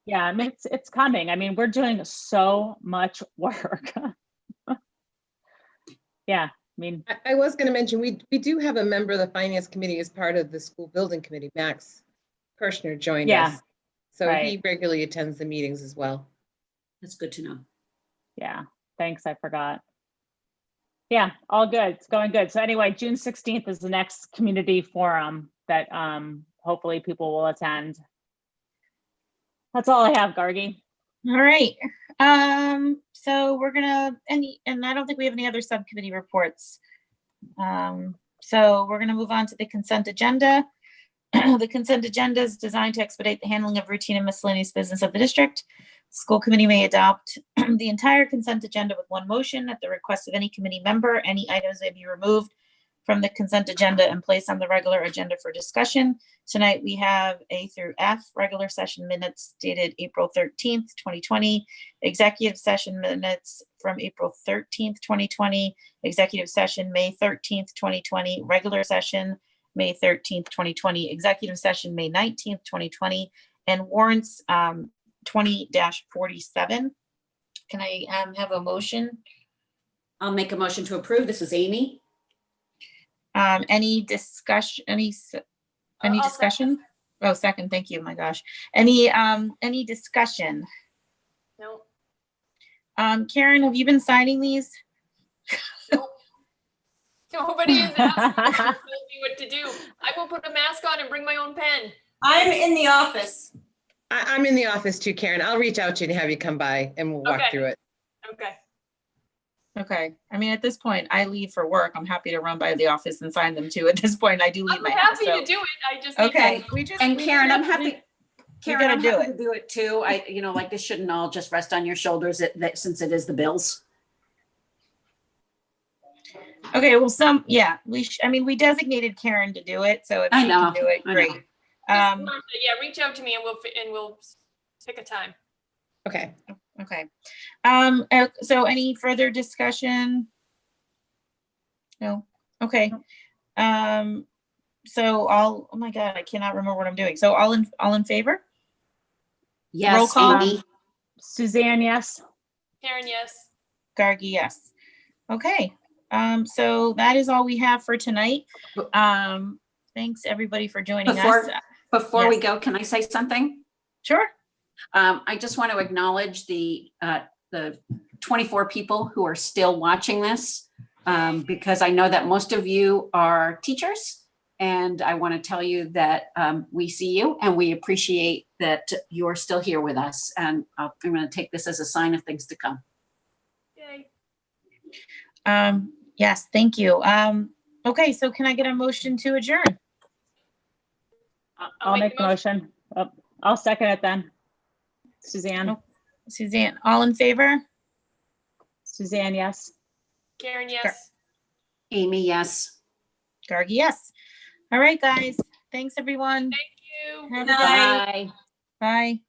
Yeah, I mean, it's coming. I mean, we're doing so much work. Yeah, I mean. I was going to mention, we do have a member of the finance committee as part of the school building committee. Max Kirshner joined us. So he regularly attends the meetings as well. That's good to know. Yeah, thanks, I forgot. Yeah, all good, it's going good. So anyway, June 16th is the next community forum that hopefully people will attend. That's all I have, Gargi. All right. So we're gonna, and I don't think we have any other subcommittee reports. So we're gonna move on to the consent agenda. The consent agenda is designed to expedite the handling of routine and miscellaneous business of the district. School committee may adopt the entire consent agenda with one motion. At the request of any committee member, any items may be removed from the consent agenda and placed on the regular agenda for discussion. Tonight we have A through F, regular session minutes dated April 13th, 2020, executive session minutes from April 13th, 2020, executive session, May 13th, 2020, regular session, May 13th, 2020, executive session, May 19th, 2020, and warrants 20-47. Can I have a motion? I'll make a motion to approve. This is Amy. Any discussion, any I'll discussion? Oh, second, thank you, my gosh. Any discussion? No. Karen, have you been signing these? Nobody is asking me to tell me what to do. I will put a mask on and bring my own pen. I'm in the office. I'm in the office too, Karen. I'll reach out to you and have you come by and we'll walk Okay. through it. Okay. Okay, I mean, at this point, I leave for work. I'm happy to run by the office and sign them too. At this point, I do leave I'm my house, happy so. to do it. I just need Okay, to- And Karen, I'm happy. we Karen, gotta I'm do happy to do it too. Like this shouldn't all just rest on your shoulders since it is the bills. Okay, well, I mean, we designated Karen to do it, so if I she can know, do it, I know. great. Just Um, yeah, reach out to me and we'll pick a time. Okay. okay. So any further discussion? No, okay. So oh my God, I cannot remember what I'm doing. So all in favor? Roll Yes, call. Amy. Suzanne, yes. Karen, yes. Gargi, yes. Okay, so that is all we have for tonight. Thanks everybody for joining us. Before we Yes. go, can I say something? Sure. I just want to acknowledge the 24 people who are still watching this, because I know that most of you are teachers. And I want to tell you that we see you and we appreciate that you're still here with us. And I'm going to take this as a sign of things to come. Yay. Yes, thank you. Okay, so can I get a motion to adjourn? I'll make the motion. Oh, I'll second it then. Suzanne, Suzanne, all in favor? Suzanne, yes. Karen, yes. Amy, yes. Gargi, yes. All right, guys. Thanks, everyone. Thank you. Have a Good good night. night. Bye. Bye.